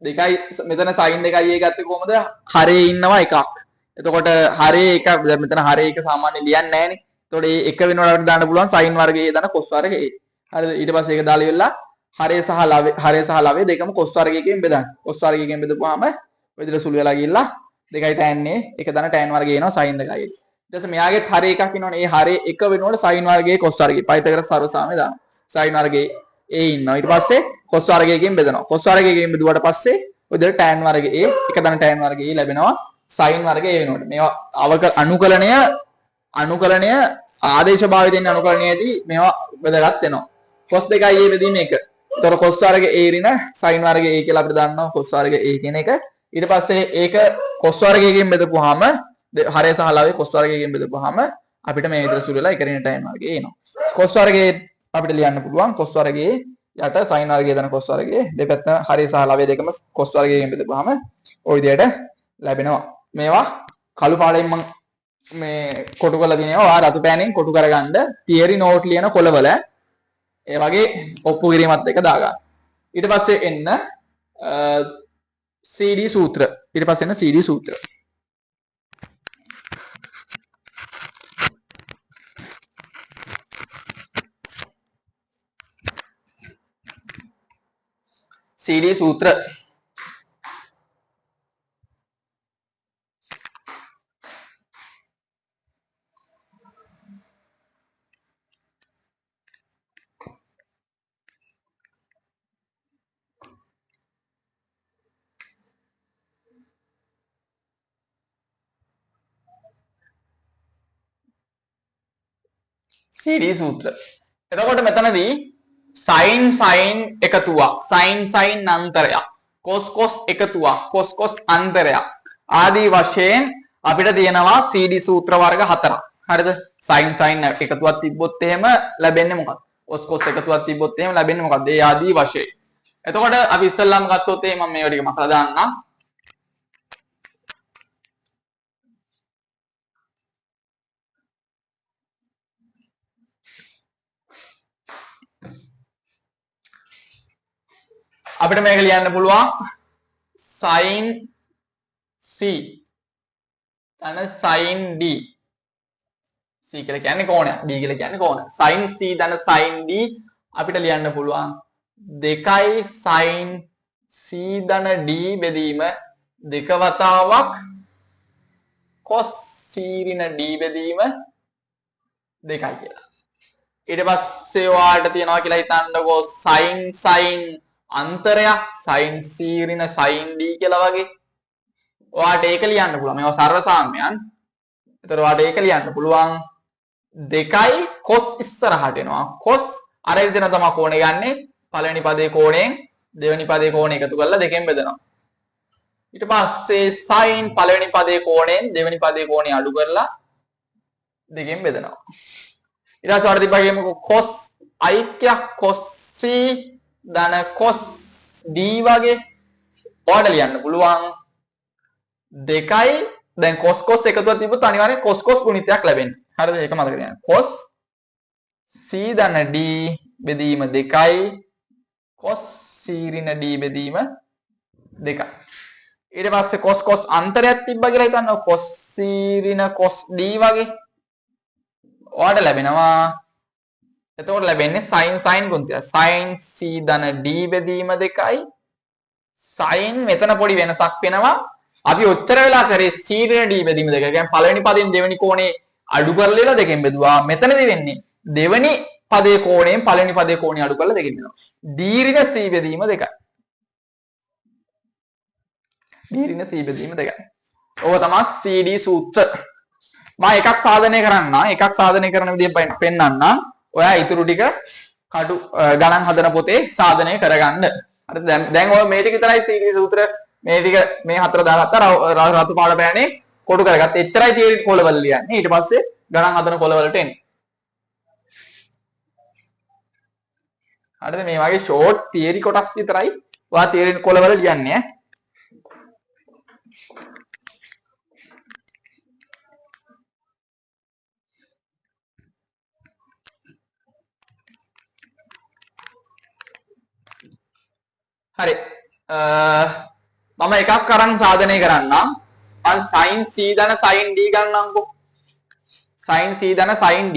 දෙකයි මෙතන sin 2i ගත්තේ කොහමද? හරේ ඉන්නවා එකක්. එතකොට හරේ එක මෙතන හරේ එක සාමාන්‍ය ලියන්නේ නැහනේ. එතකොට මේ එක වෙනවට අපිට දාන්න පුළුවන් sin වර්ගයේ දාන cos වර්ගයේ. හරිද? ඊට පස්සේ ඒක දාලා ඉවරලා හරේ සහ ලවයේ දෙකම cos වර්ගයකින් බෙදන්න. cos වර්ගයකින් බෙදපුවාම ඔය විදිහට සුළු වෙලා ගිහිල්ලා දෙකයි tan එක දාන tan වර්ගය එනවා sin 2i. ඊට පස්සේ මෙයාගෙත් හරේ එකක් ඉන්නවනේ. ඒ හරේ එක වෙනකොට sin වර්ගයේ cos වර්ගය. පයිතගොරස් සර්වසාමය දානවා. sin වර්ගයේ a ඉන්නවා. ඊට පස්සේ cos වර්ගයකින් බෙදනවා. cos වර්ගයකින් බෙදුවට පස්සේ ඔය විදිහට tan වර්ගයේ a එක දාන tan වර්ගයේ ලැබෙනවා. sin වර්ගය a වෙනකොට. මේවා අනුකලණය ආදේශ භාවිතයෙන් අනුකලණයේදී මේවා බෙදගත් වෙනවා. cos 2i a බෙදීම 1. එතකොට cos වර්ග a ඍණ sin වර්ග a කියලා අපිට දන්නවා cos වර්ග a කියන එක. ඊට පස්සේ ඒක cos වර්ගයකින් බෙදපුවාම හරය සහ ලවයේ cos වර්ගයකින් බෙදපුවාම අපිට මේ විදිහට සුළු වෙලා එක ඍණ tan වර්ගය එනවා. cos වර්ගයේ අපිට ලියන්න පුළුවන් cos වර්ගයේ යට sin වර්ගය දන cos වර්ගයේ දෙපැත්ත හරය සහ ලවයේ දෙකම cos වර්ගයකින් බෙදපුවාම ওই විදිහට ලැබෙනවා. මේවා කළු පාටෙන් මම මේ කොටු කරලා දිනනවා. ඔයා රතු පෑනෙන් කොටු කරගන්න තියරි නෝට් ලියන කොළවල ඒ වගේ ඔප්පු කිරීමත් එක දාගන්න. ඊට පස්සේ එන්න CD සූත්‍ර. ඊට පස්සේ එන්න CD සූත්‍ර. CD සූත්‍ර CD සූත්‍ර. එතකොට මෙතනදී sin එකතුවක්, sin අන්තරයක්, cos එකතුවක්, cos අන්තරයක් ආදී වශයෙන් අපිට තියෙනවා CD සූත්‍ර වර්ග 4ක්. හරිද? sin එකතුවක් තිබ්බොත් එහෙම ලැබෙන්නේ මොකක්ද? cos එකතුවක් තිබ්බොත් එහෙම ලැබෙන්නේ මොකක්ද? ඒ ආදී වශයෙන්. එතකොට අපි ඉස්සෙල්ලාම ගත්තොත් එහෙනම් මම මේවා ටික මතලා දාන්නම්. අපිට මේක ලියන්න පුළුවන් sin c ධන sin d. c කියලා කියන්නේ කෝණයක්, d කියලා කියන්නේ කෝණයක්. sin c ධන sin d අපිට ලියන්න පුළුවන් 2 sin c ධන d බෙදීම 2 වතාවක් cos c ඍණ d බෙදීම 2යි කියලා. ඊට පස්සේ ඔයාලට තියනවා කියලා හිතන්නකෝ sin අන්තරයක් sin c ඍණ sin d කියලා වගේ. ඔයාලට ඒක ලියන්න පුළුවන්. මේවා සර්ව සාම්‍යයන්. ඒතර ඔයාලට ඒක ලියන්න පුළුවන් 2යි cos ඉස්සරහට එනවා. cos අර විදිහට තමයි කෝණය ගන්නෙ. පළවෙනි පදේ කෝණයෙන් දෙවෙනි පදේ කෝණය එකතු කරලා දෙකෙන් බෙදනවා. ඊට පස්සේ sin පළවෙනි පදේ කෝණයෙන් දෙවෙනි පදේ කෝණය අඩු කරලා දෙකෙන් බෙදනවා. ඊට පස්සේ වර්ධි භාගයේම cos ඓක්‍යයක් cos c ධන cos d වගේ ඔයාලට ලියන්න පුළුවන් 2යි දැන් cos එකතුවක් තිබ්බොත් අනිවාර්යෙන් cos ගුණිතයක් ලැබෙන්නේ. හරිද? ඒක මතක තියාගන්න. cos c ධන d බෙදීම 2යි cos c ඍණ d බෙදීම 2යි. ඊට පස්සේ cos අන්තරයක් තිබ්බා කියලා හිතන්න. cos c ඍණ cos d වගේ ඔයාලට ලැබෙනවා. එතකොට ලැබෙන්නේ sin ගුණිතය. sin c ධන d බෙදීම 2යි. sin මෙතන පොඩි වෙනසක් වෙනවා. අපි ඔච්චර වෙලා කරේ c ඍණ d බෙදීම 2. කියන්නේ පළවෙනි පදයෙන් දෙවෙනි කෝණේ අඩු කරලා දෙකෙන් බෙදුවා. මෙතනදී වෙන්නේ දෙවෙනි පදේ කෝණයෙන් පළවෙනි පදේ කෝණය අඩු කරලා දෙකෙන් බෙදනවා. d ඍණ c බෙදීම 2යි. d ඍණ c බෙදීම 2යි. ඕක තමයි CD සූත්‍ර. මම එකක් සාධනය කරන්න. එකක් සාධනය කරන විදිහ පෙන්නන්නම්. ඔයා ඊටු ටික කටු ගණන් හදන පොතේ සාධනය කරගන්න. හරිද? දැන් ඔය මේ ටික විතරයි CD සූත්‍ර මේ ටික මේ හතර දාගත්තා. රතු පාට පෑනේ කොටු කරගත්ත. එච්චරයි තියරි කොලවල ලියන්නේ. ඊට පස්සේ ගණන් හදන කොලවලට එන්නේ. හරිද? මේ වගේ ෂෝට් තියරි කොටස් විතරයි ඔයා තියරි කොලවල ලියන්නේ. හරි. මම එකක් අරන් සාධනය කරන්නම්. මම sin c ධන sin d ගන්නම්කෝ. sin c ධන sin d.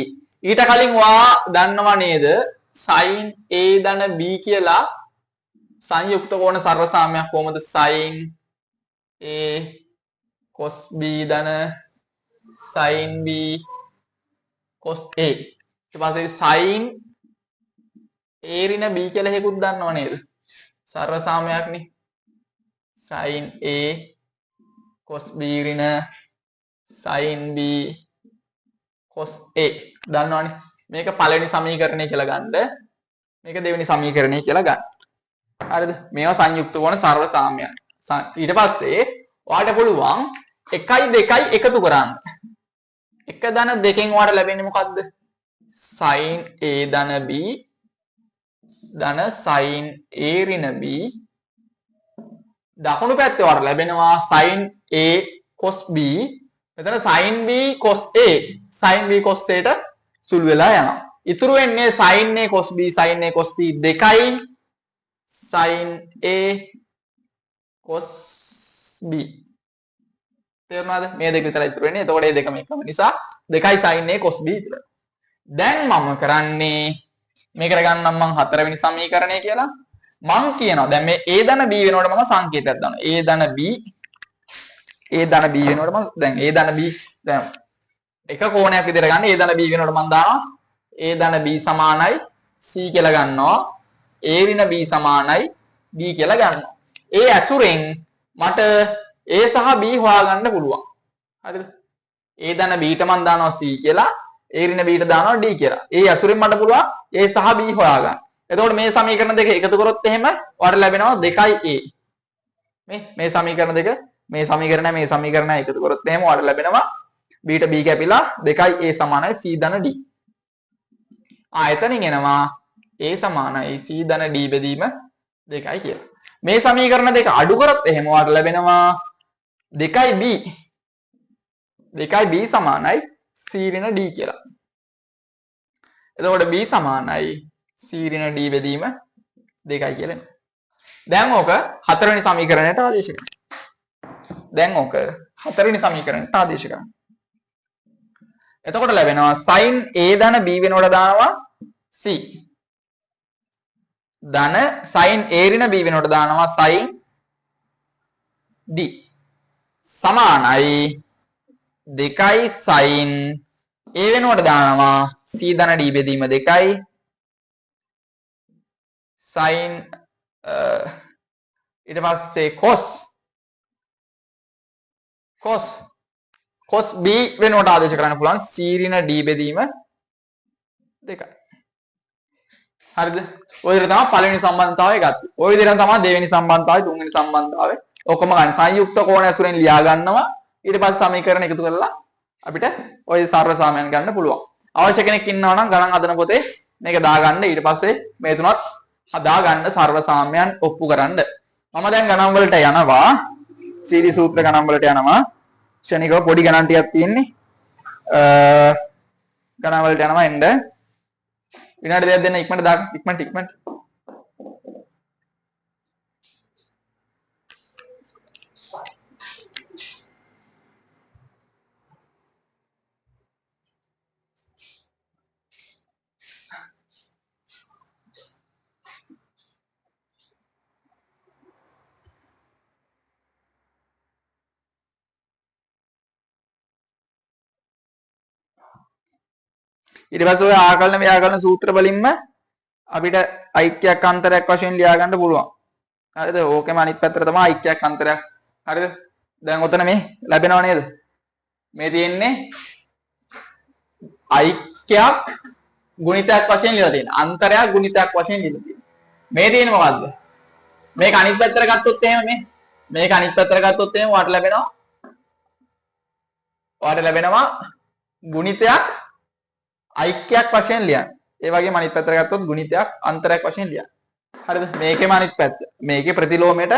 ඊට කලින් ඔයා දන්නව නේද sin a ධන b කියලා සංයුක්ත කෝණ සර්වසාමයක් කොහොමද? sin a cos b ධන sin b cos a. ඊට පස්සේ sin a ඍණ b කියලා හේකුත් දන්නව නේද? සර්වසාමයක් නේ. sin a cos b ඍණ sin b cos a දන්නවනේ. මේක පළවෙනි සමීකරණය කියලා ගන්න. මේක දෙවෙනි සමීකරණය කියලා ගන්න. හරිද? මේවා සංයුක්ත කෝණ සර්වසාමයක්. ඊට පස්සේ ඔයාලට පුළුවන් 1 2 එකතු කරන්න. 1 ධන 2කින් ඔයාලට ලැබෙන්නේ මොකද්ද? sin a ධන b ධන sin a ඍණ b දකුණු පැත්තේ වර ලැබෙනවා sin a cos b. මෙතන sin b cos a sin b cos a ට සුළු වෙලා යනවා. ඉතුරු වෙන්නේ sin a cos b sin a cos b දෙකයි sin a cos b. තේරුණාද? මේ දෙක විතරයි ඉතුරු වෙන්නේ. එතකොට මේ දෙකම එකම නිසා දෙකයි sin a cos b ඉතුරු. දැන් මම කරන්නේ මේකට ගන්නම් මම හතරවෙනි සමීකරණය කියලා. මං කියනවා දැන් මේ a ධන b වෙනකොට මම සංකේතයක් දානවා. a ධන b වෙනකොට මම දැන් a ධන b දැන් එක කෝණයක් විදිහට ගන්න. a ධන b වෙනකොට මම දානවා a ධන b සමානයි c කියලා ගන්නවා. a ඍණ b සමානයි b කියලා ගන්නවා. ඒ ඇසුරෙන් මට a සහ b හොයාගන්න පුළුවන්. හරිද? a ධන b ට මම දානවා c කියලා. a ඍණ b ට දානවා d කියලා. ඒ ඇසුරෙන් මට පුළුවන් a සහ b හොයාගන්න. එතකොට මේ සමීකරණ දෙක එකතු කරොත් එහෙම ඔයාලට ලැබෙනවා 2a. මේ සමීකරණ දෙක මේ සමීකරණය එකතු කරොත් එහෙම ඔයාලට ලැබෙනවා b ට b කැපිලා 2a සමානයි c ධන d. එතනින් එනවා a සමානයි c ධන d බෙදීම 2යි කියලා. මේ සමීකරණ දෙක අඩු කරොත් එහෙම ඔයාලට ලැබෙනවා 2b සමානයි c ඍණ d කියලා. එතකොට b සමානයි c ඍණ d බෙදීම 2යි කියලා එනවා. දැන් ඕක හතරවෙනි සමීකරණයට ආදේශ කරන්න. එතකොට ලැබෙනවා sin a ධන b වෙනකොට දානවා c ධන sin a ඍණ b වෙනකොට දානවා sin d සමානයි 2යි sin a වෙනකොට දානවා c ධන d බෙදීම 2යි sin ඊට පස්සේ cos b වෙනකොට ආදේශ කරන්න පුළුවන් c ඍණ d බෙදීම 2යි. හරිද? ඔය විදිහට තමයි පළවෙනි සම්බන්ධතාවය ගත්තේ. ඔය විදිහට තමයි දෙවෙනි සම්බන්ධතාවය, තුන්වෙනි සම්බන්ධතාවය ඔක්කොම ගන්න. සංයුක්ත කෝණ ඇසුරෙන් ලියා ගන්නවා. ඊට පස්සේ සමීකරණ එකතු කරලා අපිට ওই සර්ව සාමයන් ගන්න පුළුවන්. අවශ්‍ය කෙනෙක් ඉන්නවා නම් ගණන් හදන පොතේ මේක දාගන්න. ඊට පස්සේ මේ තුනත් හදා ගන්න සර්ව සාමයන් ඔප්පු කරන්න. මම දැන් ගණන් වලට යනවා. සීරි සූත්‍ර ගණන් වලට යනවා. ක්ෂණිකව පොඩි ගණන් ටිකක් තියෙන්නේ. ගණන් වලට යනවා එන්න. විනාඩි දෙකක් දෙන්න ඉක්මනට දාන්න. ඉක්මනට. ඊට පස්සේ ඔය ආකලන ව්‍යාකරණ සූත්‍ර වලින්ම අපිට ඓක්‍යයක් අන්තරයක් වශයෙන් ලියා ගන්න පුළුවන්. හරිද? ඕකෙම අනිත් පැත්තට තමයි ඓක්‍යයක් අන්තරයක්. හරිද? දැන් ඔතන මේ ලැබෙනව නේද? මේ තියෙන්නේ ඓක්‍යයක් ගුණිතයක් වශයෙන් ලියලා තියෙන. අන්තරයක් ගුණිතයක් වශයෙන් ලියලා තියෙන. මේ තියෙන්නේ මොකද්ද? මේක අනිත් පැත්තට ගත්තොත් එහෙම මේක අනිත් පැත්තට ගත්තොත් එහෙම වට ලැබෙනවා ඔයාලට ලැබෙනවා ගුණිතයක් ඓක්‍යයක් වශයෙන් ලියන්න. ඒ වගේම අනිත් පැත්තට ගත්තොත් ගුණිතයක් අන්තරයක් වශයෙන් ලියන්න. හරිද? මේකේම අනිත් පැත්ත. මේකේ ප්‍රතිලෝමයට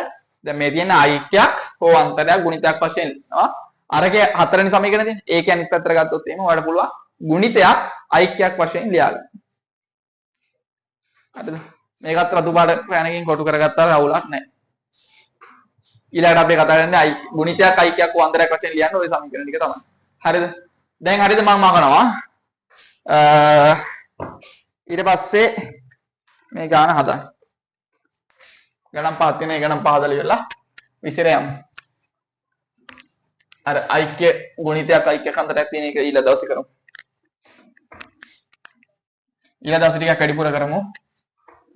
දැන් මේ තියෙන ඓක්‍යයක් හෝ අන්තරයක් ගුණිතයක් වශයෙන් ලියනවා. අරගේ හතරවෙනි සමීකරණය තියෙන. ඒකේ අනිත් පැත්තට ගත්තොත් එහෙම ඔයාලට පුළුවන් ගුණිතයක් ඓක්‍යයක් වශයෙන් ලියා ගන්න. හරිද? මේකත් රතු පාට පෑනකින් කොටු කරගත්තා අවුලක් නැහැ. ඊළඟට අපි කතා කරන්නේ ගුණිතයක් ඓක්‍යයක් හෝ අන්තරයක් වශයෙන් ලියන්න ওই සමීකරණ ටික තමයි. හරිද? දැන් හරිද මම මකනවා. ඊට පස්සේ මේ ගාන හදන්න. ගණන් පහක් තියෙන ඒ ගණන් පහ හදලා ඉවරලා විසිර යමු. අර ඓක්‍ය ගුණිතයක් ඓක්‍ය අන්තරයක් තියෙන එක ඊළඟ දවසේ කරමු. ඊළඟ දවසේ ටිකක් වැඩිපුර කරමු.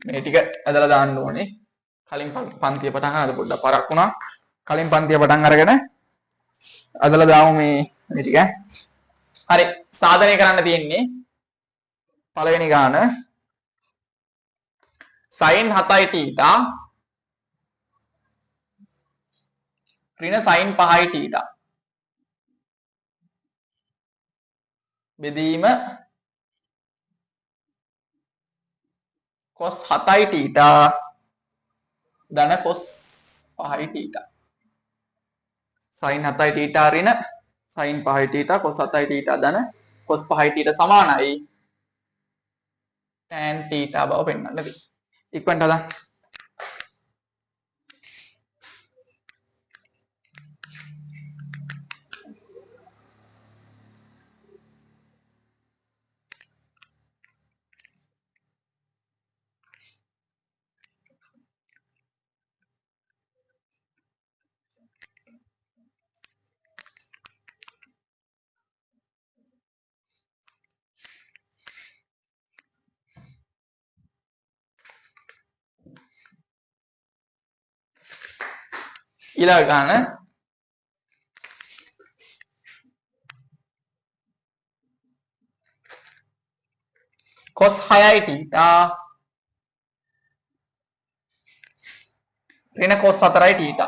මේ ටික ඇදලා දාන්න ඕනේ. කලින් පන්තිය පටන් ගන්නද පොඩ්ඩක් පරක් වුණා. කලින් පන්තිය පටන් අරගෙන ඇදලා දාමු මේ ටික. හරි සාධනය කරන්න තියෙන්නේ පළවෙනි ගාන sin 7යි θ ඍණ sin 5යි θ බෙදීම cos 7යි θ ධන cos 5යි θ sin 7යි θ ඍණ sin 5යි θ cos 7යි θ ධන cos 5යි θ සමානයි tan θ බව පෙන්වන්න දී. ඉක්මනට හදන්න. ඊළඟ ගාන cos 6යි θ ඍණ cos 4යි θ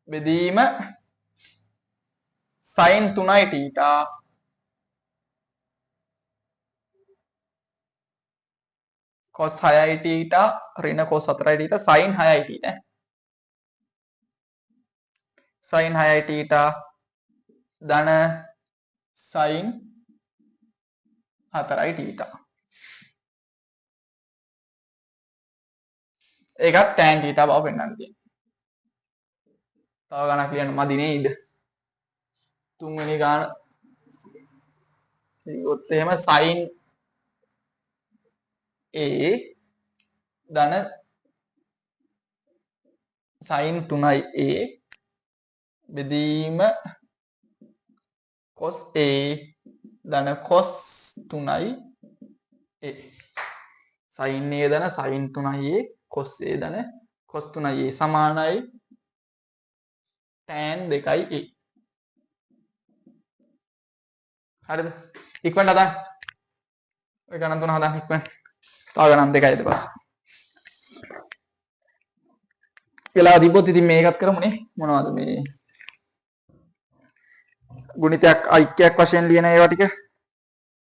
බෙදීම sin 3යි θ cos 6යි θ ඍණ cos 4යි θ sin 6යි θ sin 6යි θ ධන sin 4යි θ ඒකත් tan θ බව පෙන්වන්න තියෙනවා. තව ගණක් ලියන්න මදි නේද? තුන්වෙනි ගාන ඉතින් එහෙම sin a ධන sin 3a බෙදීම cos a ධන cos 3a sin a ධන sin 3a cos a ධන cos 3a සමානයි tan 2a. හරිද? ඉක්මනට හදන්න. ඔය ගණන් තුන හදන්න ඉක්මනට. තව ගණන් දෙකයි ඊට පස්සේ. වෙලා දීපොත් ඉතින් මේකත් කරමුනේ. මොනවද මේ ගුණිතයක් ඓක්‍යයක් වශයෙන් ලියන ඒවා ටික.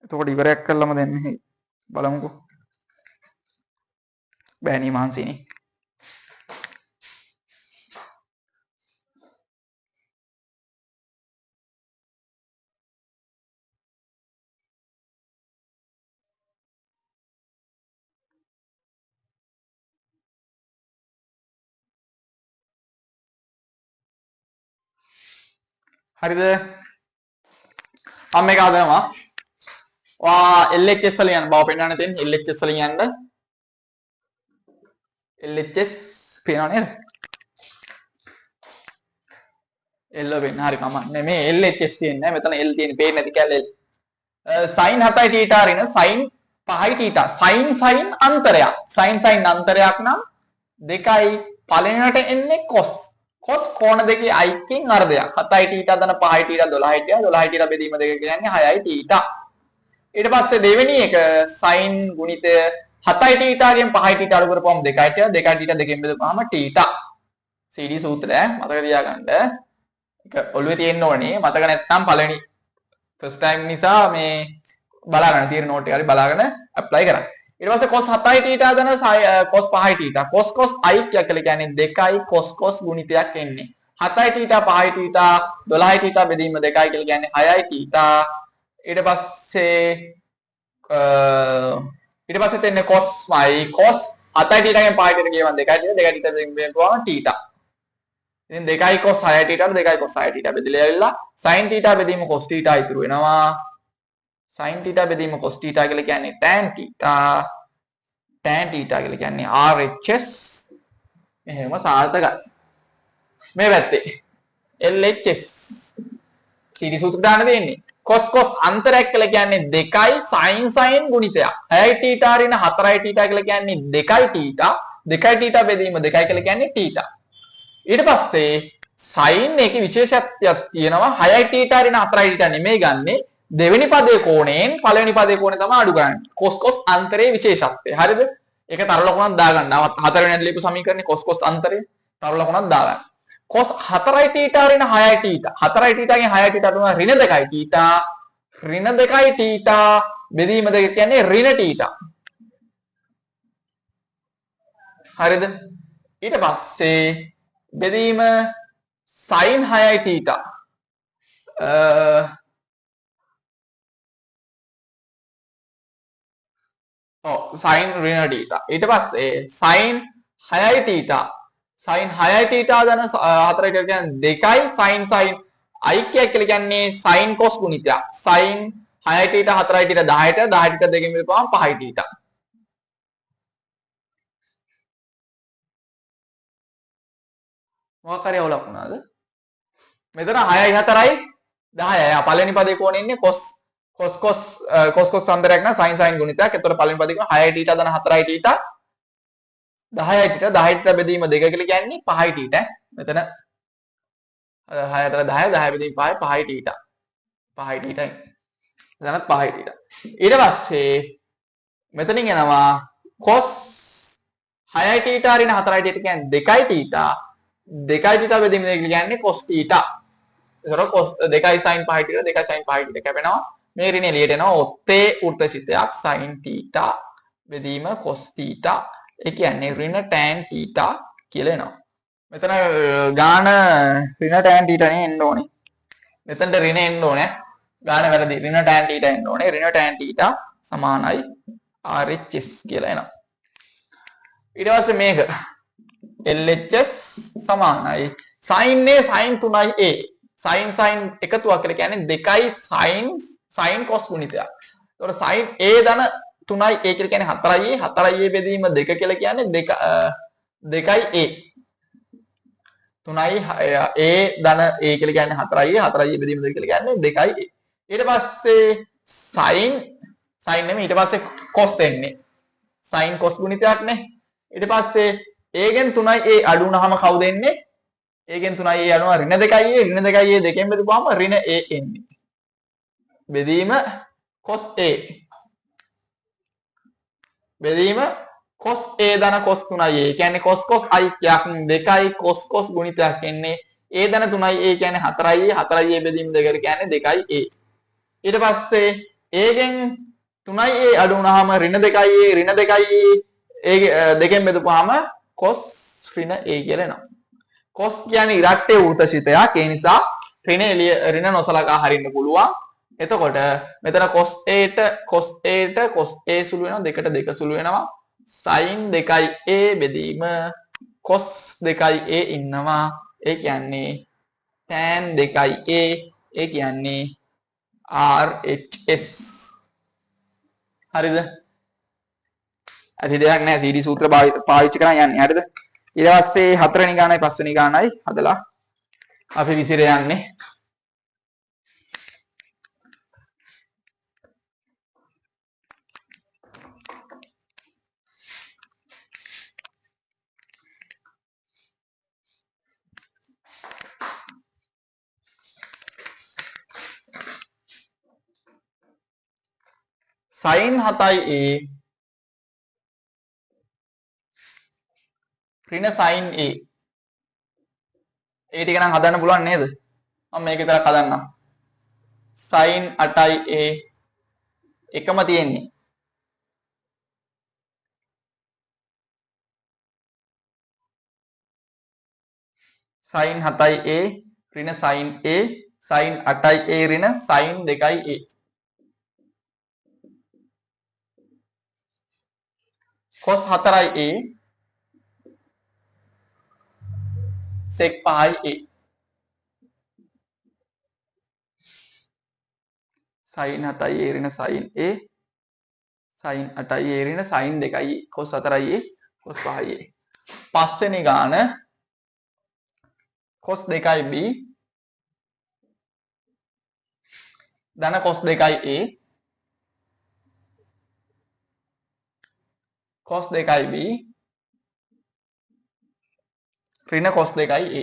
එතකොට ඉවරයක් කළාම දැන් මෙහි බලමුකෝ. බෑණී මහන්සියනේ. හරිද? මම මේක හදනවා. LHS වලින් යන බව පෙන්වන්න තියෙන්නේ. LHS වලින් යන්න. LHS පේනව නේද? L වෙන්න හරි කමන්නේ. මේ LHS තියෙන්නේ නැහැ. මෙතන L තියෙන්නේ පේන්නේ නැති කැලේ. sin 7යි θ ඍණ sin 5යි θ. sin අන්තරයක්. sin අන්තරයක් නම් 2යි පළවෙනිවට එන්නේ cos. cos කෝණ දෙකේ ඓක්‍යයෙන් අර්ධයක්. 7යි θ ධන 5යි θ 12යි θ 12යි θ බෙදීම දෙක කියන්නේ 6යි θ. ඊට පස්සේ දෙවෙනි එක sin ගුණිතය 7යි θ ගෙන් 5යි θ අඩු කරපුවම 2යි θ 2යි θ දෙකෙන් බෙදපුවම θ. CD සූත්‍රය මතක තියාගන්න. ඒක ඔළුවේ තියෙන්න ඕනේ. මතක නැත්නම් පළවෙනි first time නිසා මේ බලාගන්න තියෙන නෝට් එක හරි බලාගෙන apply කරන්න. ඊට පස්සේ cos 7යි θ දන cos 5යි θ. cos i කියලා කියන්නේ 2යි cos ගුණිතයක් එන්නේ. 7යි θ 5යි θ 12යි θ බෙදීම 2යි කියලා කියන්නේ 6යි θ. ඊට පස්සේ තෙන්නේ cosමයි. cos 7යි θ ගෙන් 5යි θ කියවන 2යි 2යි θ බෙදීම ගුවම θ. ඉතින් 2යි cos 6යි θ 2යි cos 6යි θ බෙදලා ඇවිල්ලා sin θ බෙදීම cos θ ඉතුරු වෙනවා. sin θ බෙදීම cos θ කියලා කියන්නේ tan θ. tan θ කියලා කියන්නේ RHS. එහෙම සාර්ථකයි. මේ පැත්තේ LHS. CD සූත්‍ර දාන්න දෙන්නේ. cos අන්තරයක් කියලා කියන්නේ 2යි sin ගුණිතයක්. 6යි θ රින 4යි θ කියලා කියන්නේ 2යි θ. 2යි θ බෙදීම 2යි කියලා කියන්නේ θ. ඊට පස්සේ sin එකේ විශේෂත්වයක් තියෙනවා. 6යි θ රින 4යි θ නෙමෙයි ගන්නෙ. දෙවෙනි පදයේ කෝණයෙන් පළවෙනි පදයේ කෝණය තමයි අඩු කරන්නේ. cos අන්තරයේ විශේෂත්වය. හරිද? ඒක තර ලකුණක් දාගන්න. හතරවෙනි ලියපු සමීකරණේ cos අන්තරය තර ලකුණක් දාගන්න. cos 4යි θ රින 6යි θ. 4යි θ ගෙන් 6යි θ අඩු රින 2යි θ. රින 2යි θ බෙදීම 2 කියන්නේ රින θ. හරිද? ඊට පස්සේ බෙදීම sin 6යි θ. sin ඍණ θ. ඊට පස්සේ sin 6යි θ. sin 6යි θ දන 4යි θ කියන්නේ 2යි sin ഐക്‍යයක් කියලා කියන්නේ sin cos ගුණිතයක්. sin 6යි θ 4යි θ 10ට 10ට දෙකෙන් බෙදපුවම 5යි θ. මොකක් හරි අවුලක් වුණාද? මෙතන 6යි 4යි 10යි. පළවෙනි පදේ කෝණය ඉන්නේ cos අන්තරයක් නා sin ගුණිතයක්. ඒතකොට පළවෙනි පදේ කෝණ 6යි θ දන 4යි θ 10යි θ 10යි θ බෙදීම 2 කියලා කියන්නේ 5යි θ. මෙතන 6 4 10 10 බෙදීම 5 5යි θ. 5යි θ. එතනත් 5යි θ. ඊට පස්සේ මෙතනින් එනවා cos 6යි θ රින 4යි θ කියන්නේ 2යි θ. 2යි θ බෙදීම 2 කියන්නේ cos θ. ඒතකොට cos 2යි sin 5යි θ 2යි sin 5යි θ කැපෙනවා. මේ ඍණ එළියට එනවා. ඔත්තේ වෘත්තසිතයක් sin θ බෙදීම cos θ. ඒ කියන්නේ ඍණ tan θ කියලා එනවා. මෙතන ගාන ඍණ tan θ නේ එන්න ඕනේ. මෙතනට ඍණ එන්න ඕනේ. ගාන වැරදි. ඍණ tan θ එන්න ඕනේ. ඍණ tan θ සමානයි RHS කියලා එනවා. ඊට පස්සේ මේක LHS සමානයි sin a sin 3යි a. sin එකතුවක් කියලා කියන්නේ 2යි sin cos ගුණිතයක්. ඒතකොට sin a ධන 3යි a කියලා කියන්නේ 4යි a. 4යි a බෙදීම 2 කියලා කියන්නේ 2යි a. 3යි a ධන a කියලා කියන්නේ 4යි a. 4යි a බෙදීම 2 කියලා කියන්නේ 2යි a. ඊට පස්සේ sin නෙමෙයි ඊට පස්සේ cos එන්නේ. sin cos ගුණිතයක් නේ. ඊට පස්සේ a ගෙන් 3යි a අඩු වුණාම කවුද එන්නේ? a ගෙන් 3යි a අඩු වුණා ඍණ 2යි a. ඍණ 2යි a දෙකෙන් බෙදුවාම ඍණ a එන්නේ. බෙදීම cos a. බෙදීම cos a ධන cos 3යි a. ඒ කියන්නේ cos icයක් 2යි cos ගුණිතයක් එන්නේ. a ධන 3යි a කියන්නේ 4යි a. 4යි a බෙදීම 2 කියන්නේ 2යි a. ඊට පස්සේ a ගෙන් 3යි a අඩු වුණාම ඍණ 2යි a. ඍණ 2යි a දෙකෙන් බෙදුවාම cos ඍණ a කියලා එනවා. cos කියන්නේ ඉරට්ටේ වෘත්තසිතයක්. ඒ නිසා ඍණ නොසලකා හරින්න පුළුවන්. එතකොට මෙතන cos a සුළු වෙනවා 2ට 2 සුළු වෙනවා sin 2a බෙදීම cos 2a ඉන්නවා. ඒ කියන්නේ tan 2a. ඒ කියන්නේ RHS. හරිද? අද දෙයක් නැහැ CD සූත්‍ර පාවිච්චි කරන් යන්නේ. හරිද? ඊට පස්සේ හතරවෙනි ගානයි පස්වෙනි ගානයි හදලා අපි විසිර යන්නේ. sin 7යි a ඍණ sin a ඒ ටික නම් හදන්න පුළුවන් නේද? මම මේක විතරක් හදන්නම්. sin 8a එකම තියෙන්නේ. sin 7a ඍණ sin a sin 8a ඍණ sin 2a. cos 4a sec 5a. sin 7a ඍණ sin a sin 8a ඍණ sin 2a cos 4a cos 5a. පස්වෙනි ගාන cos 2b ධන cos 2a cos 2b ඍණ cos 2a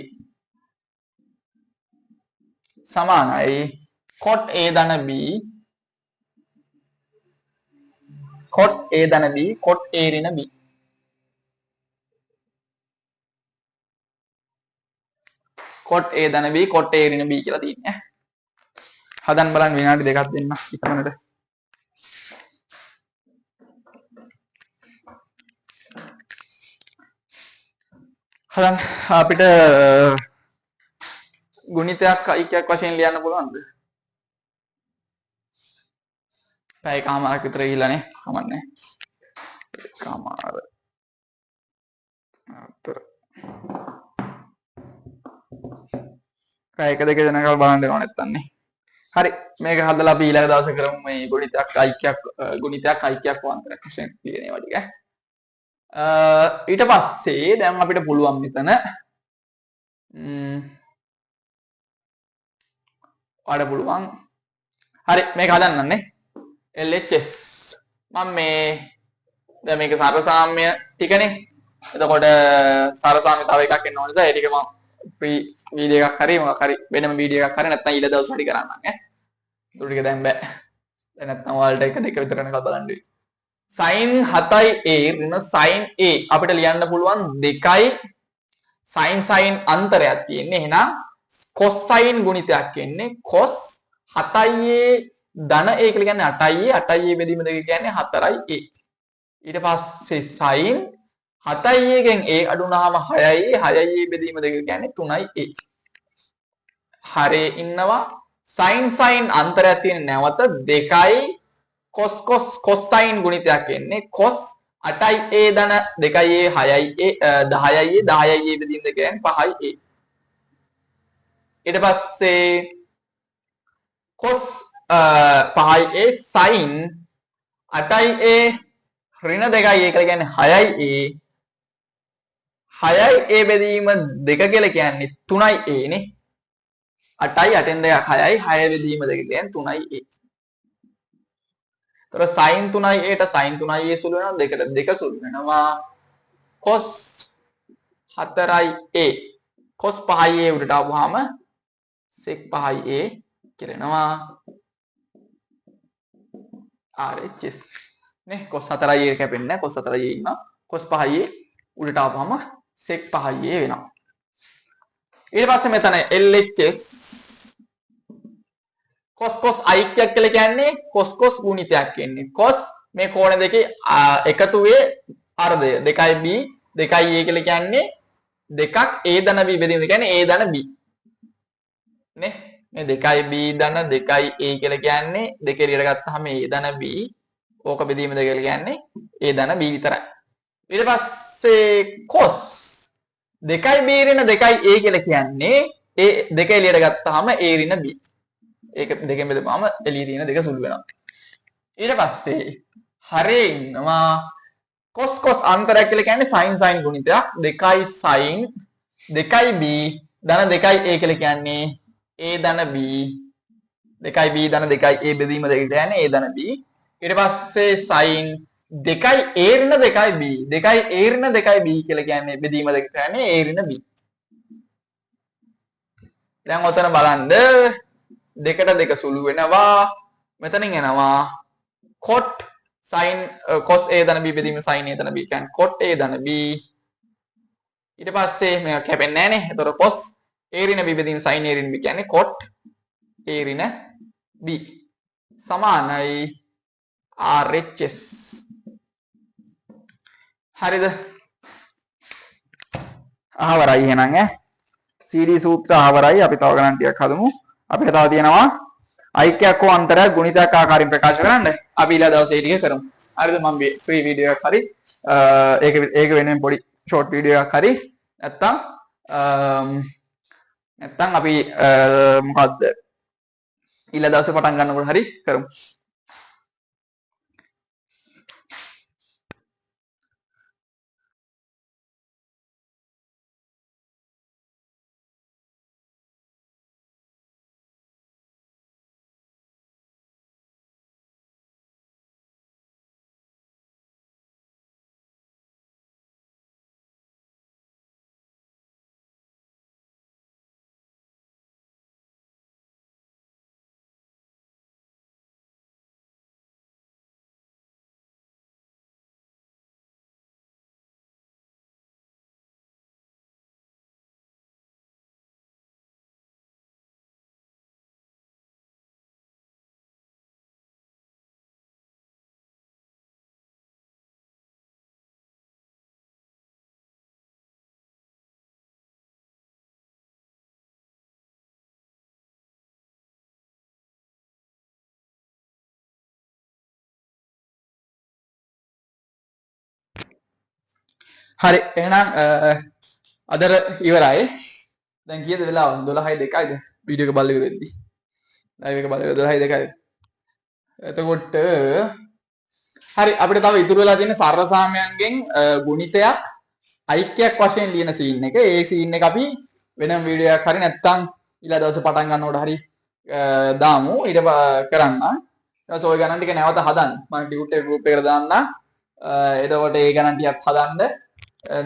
සමානයි cot a ධන b cot a ධන b cot a ඍණ b. cot a ධන b cot a ඍණ b කියලා තියෙන්නේ. හදන්න බලන්න විනාඩි දෙකක් දෙන්න ඉක්මනට. හදන්න අපිට ගුණිතයක් අයික්‍යයක් වශයෙන් ලියන්න පුළුවන්ද? පැය කමාරක් විතර ගිහිල්ලානේ කමන්නේ. කමාර. අතර. පැය එක දෙක දෙනකල් බලන්න ඕන නැත්තම් නේ. හරි මේක හදලා අපි ඊළඟ දවසේ කරමු මේ ගුණිතයක් අයික්‍යයක් වන්තරයක් වශයෙන් ලියන ඒවා ටික. ඊට පස්සේ දැන් අපිට පුළුවන් මෙතන වඩ පුළුවන්. හරි මේක හදන්නන්නේ LHS. මම මේ දැන් මේක සරසාම්‍ය ටිකනේ. එතකොට සරසාම්‍ය තව එකක් එන්න ඕන නිසා ඒ ටික මම ෆ්‍රී වීඩියෝ එකක් හරි මොකක් හරි වෙනම වීඩියෝ එකක් හරි නැත්නම් ඊළ දවස් හරි කරන්නම් ඈ. ඒක ටික දැන් බෑ. දැන් නැත්නම් ඔයාලට එක දෙක විතර වෙනකල් බලන්න වෙයි. sin 7a ඍණ sin a අපිට ලියන්න පුළුවන් 2යි sin අන්තරයක් තියෙන්නේ. එහෙනම් cos sin ගුණිතයක් එන්නේ cos 7a ධන a කියලා කියන්නේ 8a 8a බෙදීම 2 කියන්නේ 4a. ඊට පස්සේ sin 7a ගෙන් a අඩු වුනහම 6a 6a බෙදීම 2 කියන්නේ 3a. හරේ ඉන්නවා sin අන්තරයක් තියෙන නැවත 2යි cos sin ගුණිතයක් එන්නේ cos 8a ධන 2a 6a 10a බෙදීම 2 කියන්නේ 5a. ඊට පස්සේ cos 5a sin 8a ඍණ 2a කියලා කියන්නේ 6a 6a බෙදීම 2 කියලා කියන්නේ 3a නේ. 8යි 8ෙන් 2ක් 6යි 6 බෙදීම 2 කියන්නේ 3a. තොර sin 3a ට sin 3a සුළු වෙනවා 2ට 2 සුළු වෙනවා cos 4a cos 5a උඩට ආවම sec 5a කියලා එනවා RHS නේ. cos 4a කැපෙන්නේ නැහැ. cos 4a ඉන්නවා. cos 5a උඩට ආවම sec 5a වෙනවා. ඊට පස්සේ මෙතන LHS cos අයික්‍යයක් කියලා කියන්නේ cos ගුණිතයක් එන්නේ. cos මේ කෝණ දෙකේ එකතුවේ අර්ධය 2b 2a කියලා කියන්නේ දෙකක් a ධන b බෙදීම කියන්නේ a ධන b නේ. මේ 2b ධන 2a කියලා කියන්නේ දෙක එළියට ගත්තාම a ධන b ඕක බෙදීම 2 කියලා කියන්නේ a ධන b විතරයි. ඊට පස්සේ cos 2b ඍණ 2a කියලා කියන්නේ a දෙක එළියට ගත්තාම a ඍණ b. ඒක දෙකෙන් බෙදපුවාම එළියේ තියෙන දෙක සුළු වෙනවා. ඊට පස්සේ හරේ ඉන්නවා cos අන්තරයක් කියලා කියන්නේ sin ගුණිතයක් 2යි sin 2යි b ධන 2යි a කියලා කියන්නේ a ධන b 2යි b ධන 2යි a බෙදීම 2 කියන්නේ a ධන b. ඊට පස්සේ sin 2යි a ඍණ 2යි b 2යි a ඍණ 2යි b කියලා කියන්නේ බෙදීම 2 කියන්නේ a ඍණ b. දැන් ඔතන බලන්න දෙකට දෙක සුළු වෙනවා. මෙතනින් එනවා cot sin cos a ධන b බෙදීම sin a ධන b කියන්නේ cot a ධන b. ඊට පස්සේ මේක කැපෙන්නේ නැහැ නේ. එතකොට cos A ඍණ B බෙදීම sin A ඍණ B කියන්නේ cot A ඍණ B සමානයි RHS. හරිද? අහවරයි එහෙනම් ඈ. CD සූත්‍ර අහවරයි. අපි තව ගණන් ටිකක් හදමු. අපිට තව තියෙනවා ඓක්‍යයක් හෝ අන්තරයක් ගුණිතයක් ආකාරයෙන් ප්‍රකාශ කරන්න. අපි ඊළඟ දවසේ ටික කරමු. හරිද? මම ෆ්‍රී වීඩියෝ එකක් හරි ඒක වෙනුවෙන් පොඩි ෂෝට් වීඩියෝ එකක් හරි නැත්තම් අපි මොකද්ද ඊළඟ දවසේ පටන් ගන්නකොට හරි කරමු. හරි එහෙනම් අදට ඉවරයි. දැන් කීයද වෙලාව? 12:02යිද? වීඩියෝ එක බලලා ඉවර වෙද්දි. ලයිව් එක බලලා 12:02යිද? එතකොට හරි අපිට තව ඉතුරු වෙලා තියෙන සරල සාමයන්ගෙන් ගුණිතයක් ඓක්‍යයක් වශයෙන් ලියන සීන් එක. ඒ සීන් එක අපි වෙනම වීඩියෝ එකක් හරි නැත්නම් ඊළඟ දවසේ පටන් ගන්නකොට හරි දාමු. ඊට කරන්න. ඊට පස්සේ ওই ගණන් ටික නැවත හදන්න. මම ටියුට් එක ගෲප් එකට දාන්න. එතකොට ඒ ගණන් ටිකත් හදන්න.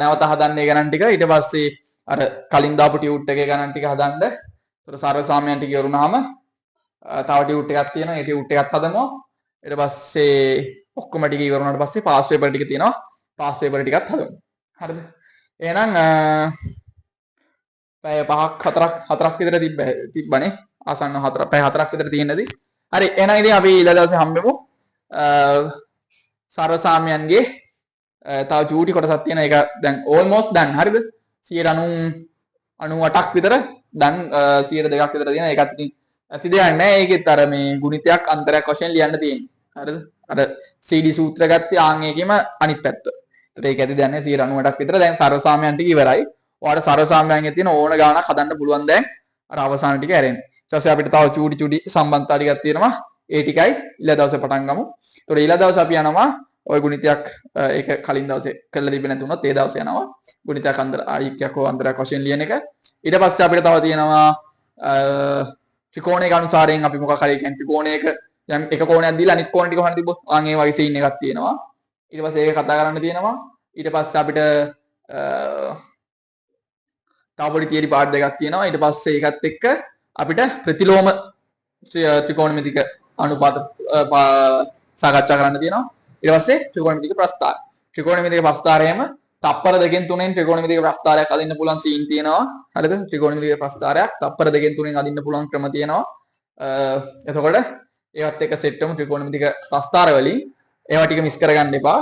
නැවත හදන්න ඒ ගණන් ටික. ඊට පස්සේ අර කලින් දාපු ටියුට් එකේ ගණන් ටික හදන්න. ඒතර සරල සාමයන් ටික ඉවරුනහම තව ටියුට් එකක් තියෙනවා. ඒ ටියුට් එකත් හදමු. ඊට පස්සේ ඔක්කොම ටික ඉවර වුණාට පස්සේ පාස් පේපර් ටික තියෙනවා. පාස් පේපර් ටිකත් හදමු. හරිද? එහෙනම් පැය 5ක් 4ක් විතර තිබ්බනේ. ආසන්න 4 පැය 4ක් විතර තියෙනදී. හරි එහෙනම් ඉතින් අපි ඊළඟ දවසේ හම්බෙමු. සරල සාමයන්ගේ තව චූටි කොටසක් තියෙනවා. ඒක දැන් almost done. හරිද? 98ක් විතර done 102ක් විතර තියෙනවා. ඒකත් ඉතින් ඇති දෙයක් නැහැ. ඒකෙත් අර මේ ගුණිතයක් අන්තරයක් වශයෙන් ලියන්න තියෙන්නේ. හරිද? අර CD සූත්‍ර ගත්තේ ආන් එකේම අනිත් පැත්ත. ඒතර ඒක ඇති දෙයක් නැහැ. 198ක් විතර. දැන් සරල සාමයන් ටික ඉවරයි. ඔයාලට සරල සාමයන්ගේ තියෙන ඕන ගාණක් හදන්න පුළුවන් දැන් අර අවසාන ටික ඇරෙන්න. ඊට පස්සේ අපිට තව චූටි සම්බන්ධතා ටිකක් තියෙනවා. ඒ ටිකයි ඊළඟ දවසේ පටන් ගමු. ඒතර ඊළඟ දවසේ අපි යනවා ওই ගුණිතයක් ඒක කලින් දවසේ කරලා තිබෙන්නේ නැති වුණොත් ඒ දවසේ යනවා. ගුණිතයක් ඓක්‍යයක් හෝ අන්තරයක් වශයෙන් ලියන එක. ඊට පස්සේ අපිට තව තියෙනවා ත්‍රිකෝණයක අනුසාරයෙන් අපි මොකක් හරි කියන්නේ ත්‍රිකෝණයක දැන් එක කෝණයක් දීලා අනිත් කෝණ ටික හොයන්න තිබ්බොත් ආන් ඒ වගේ සීන් එකක් තියෙනවා. ඊට පස්සේ ඒක කතා කරන්න තියෙනවා. ඊට පස්සේ අපිට තව පොඩි තියරි පාඩ් දෙකක් තියෙනවා. ඊට පස්සේ ඒකත් එක්ක අපිට ප්‍රතිලෝම ත්‍රිකෝණමිතික අනුපාත සාකච්ඡා කරන්න තියෙනවා. ඊට පස්සේ ත්‍රිකෝණමිතික ප්‍රස්ථාර. ත්‍රිකෝණමිතික ප්‍රස්ථාරයේම තප්පර දෙකෙන් තුනෙන් ත්‍රිකෝණමිතික ප්‍රස්ථාරයක් අදින්න පුළුවන් සීන් තියෙනවා. හරිද? ත්‍රිකෝණමිතික ප්‍රස්ථාරයක් තප්පර දෙකෙන් තුනෙන් අදින්න පුළුවන් ක්‍රම තියෙනවා. එතකොට ඒවත් එක සෙට් වෙමු ත්‍රිකෝණමිතික ප්‍රස්ථාර වලින්. ඒවා ටික මිස් කරගන්න එපා.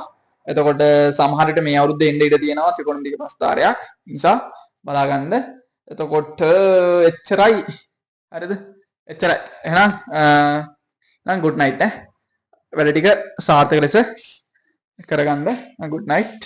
එතකොට සමහර විට මේ අවුරුද්දේ එන්න ඉඩ තියෙනවා ත්‍රිකෝණමිතික ප්‍රස්ථාරයක්. නිසා බලාගන්න. එතකොට එච්චරයි. හරිද? එච්චරයි. එහෙනම් good night ඈ. වැඩ ටික සාර්ථක ලෙස කරගන්න. good night.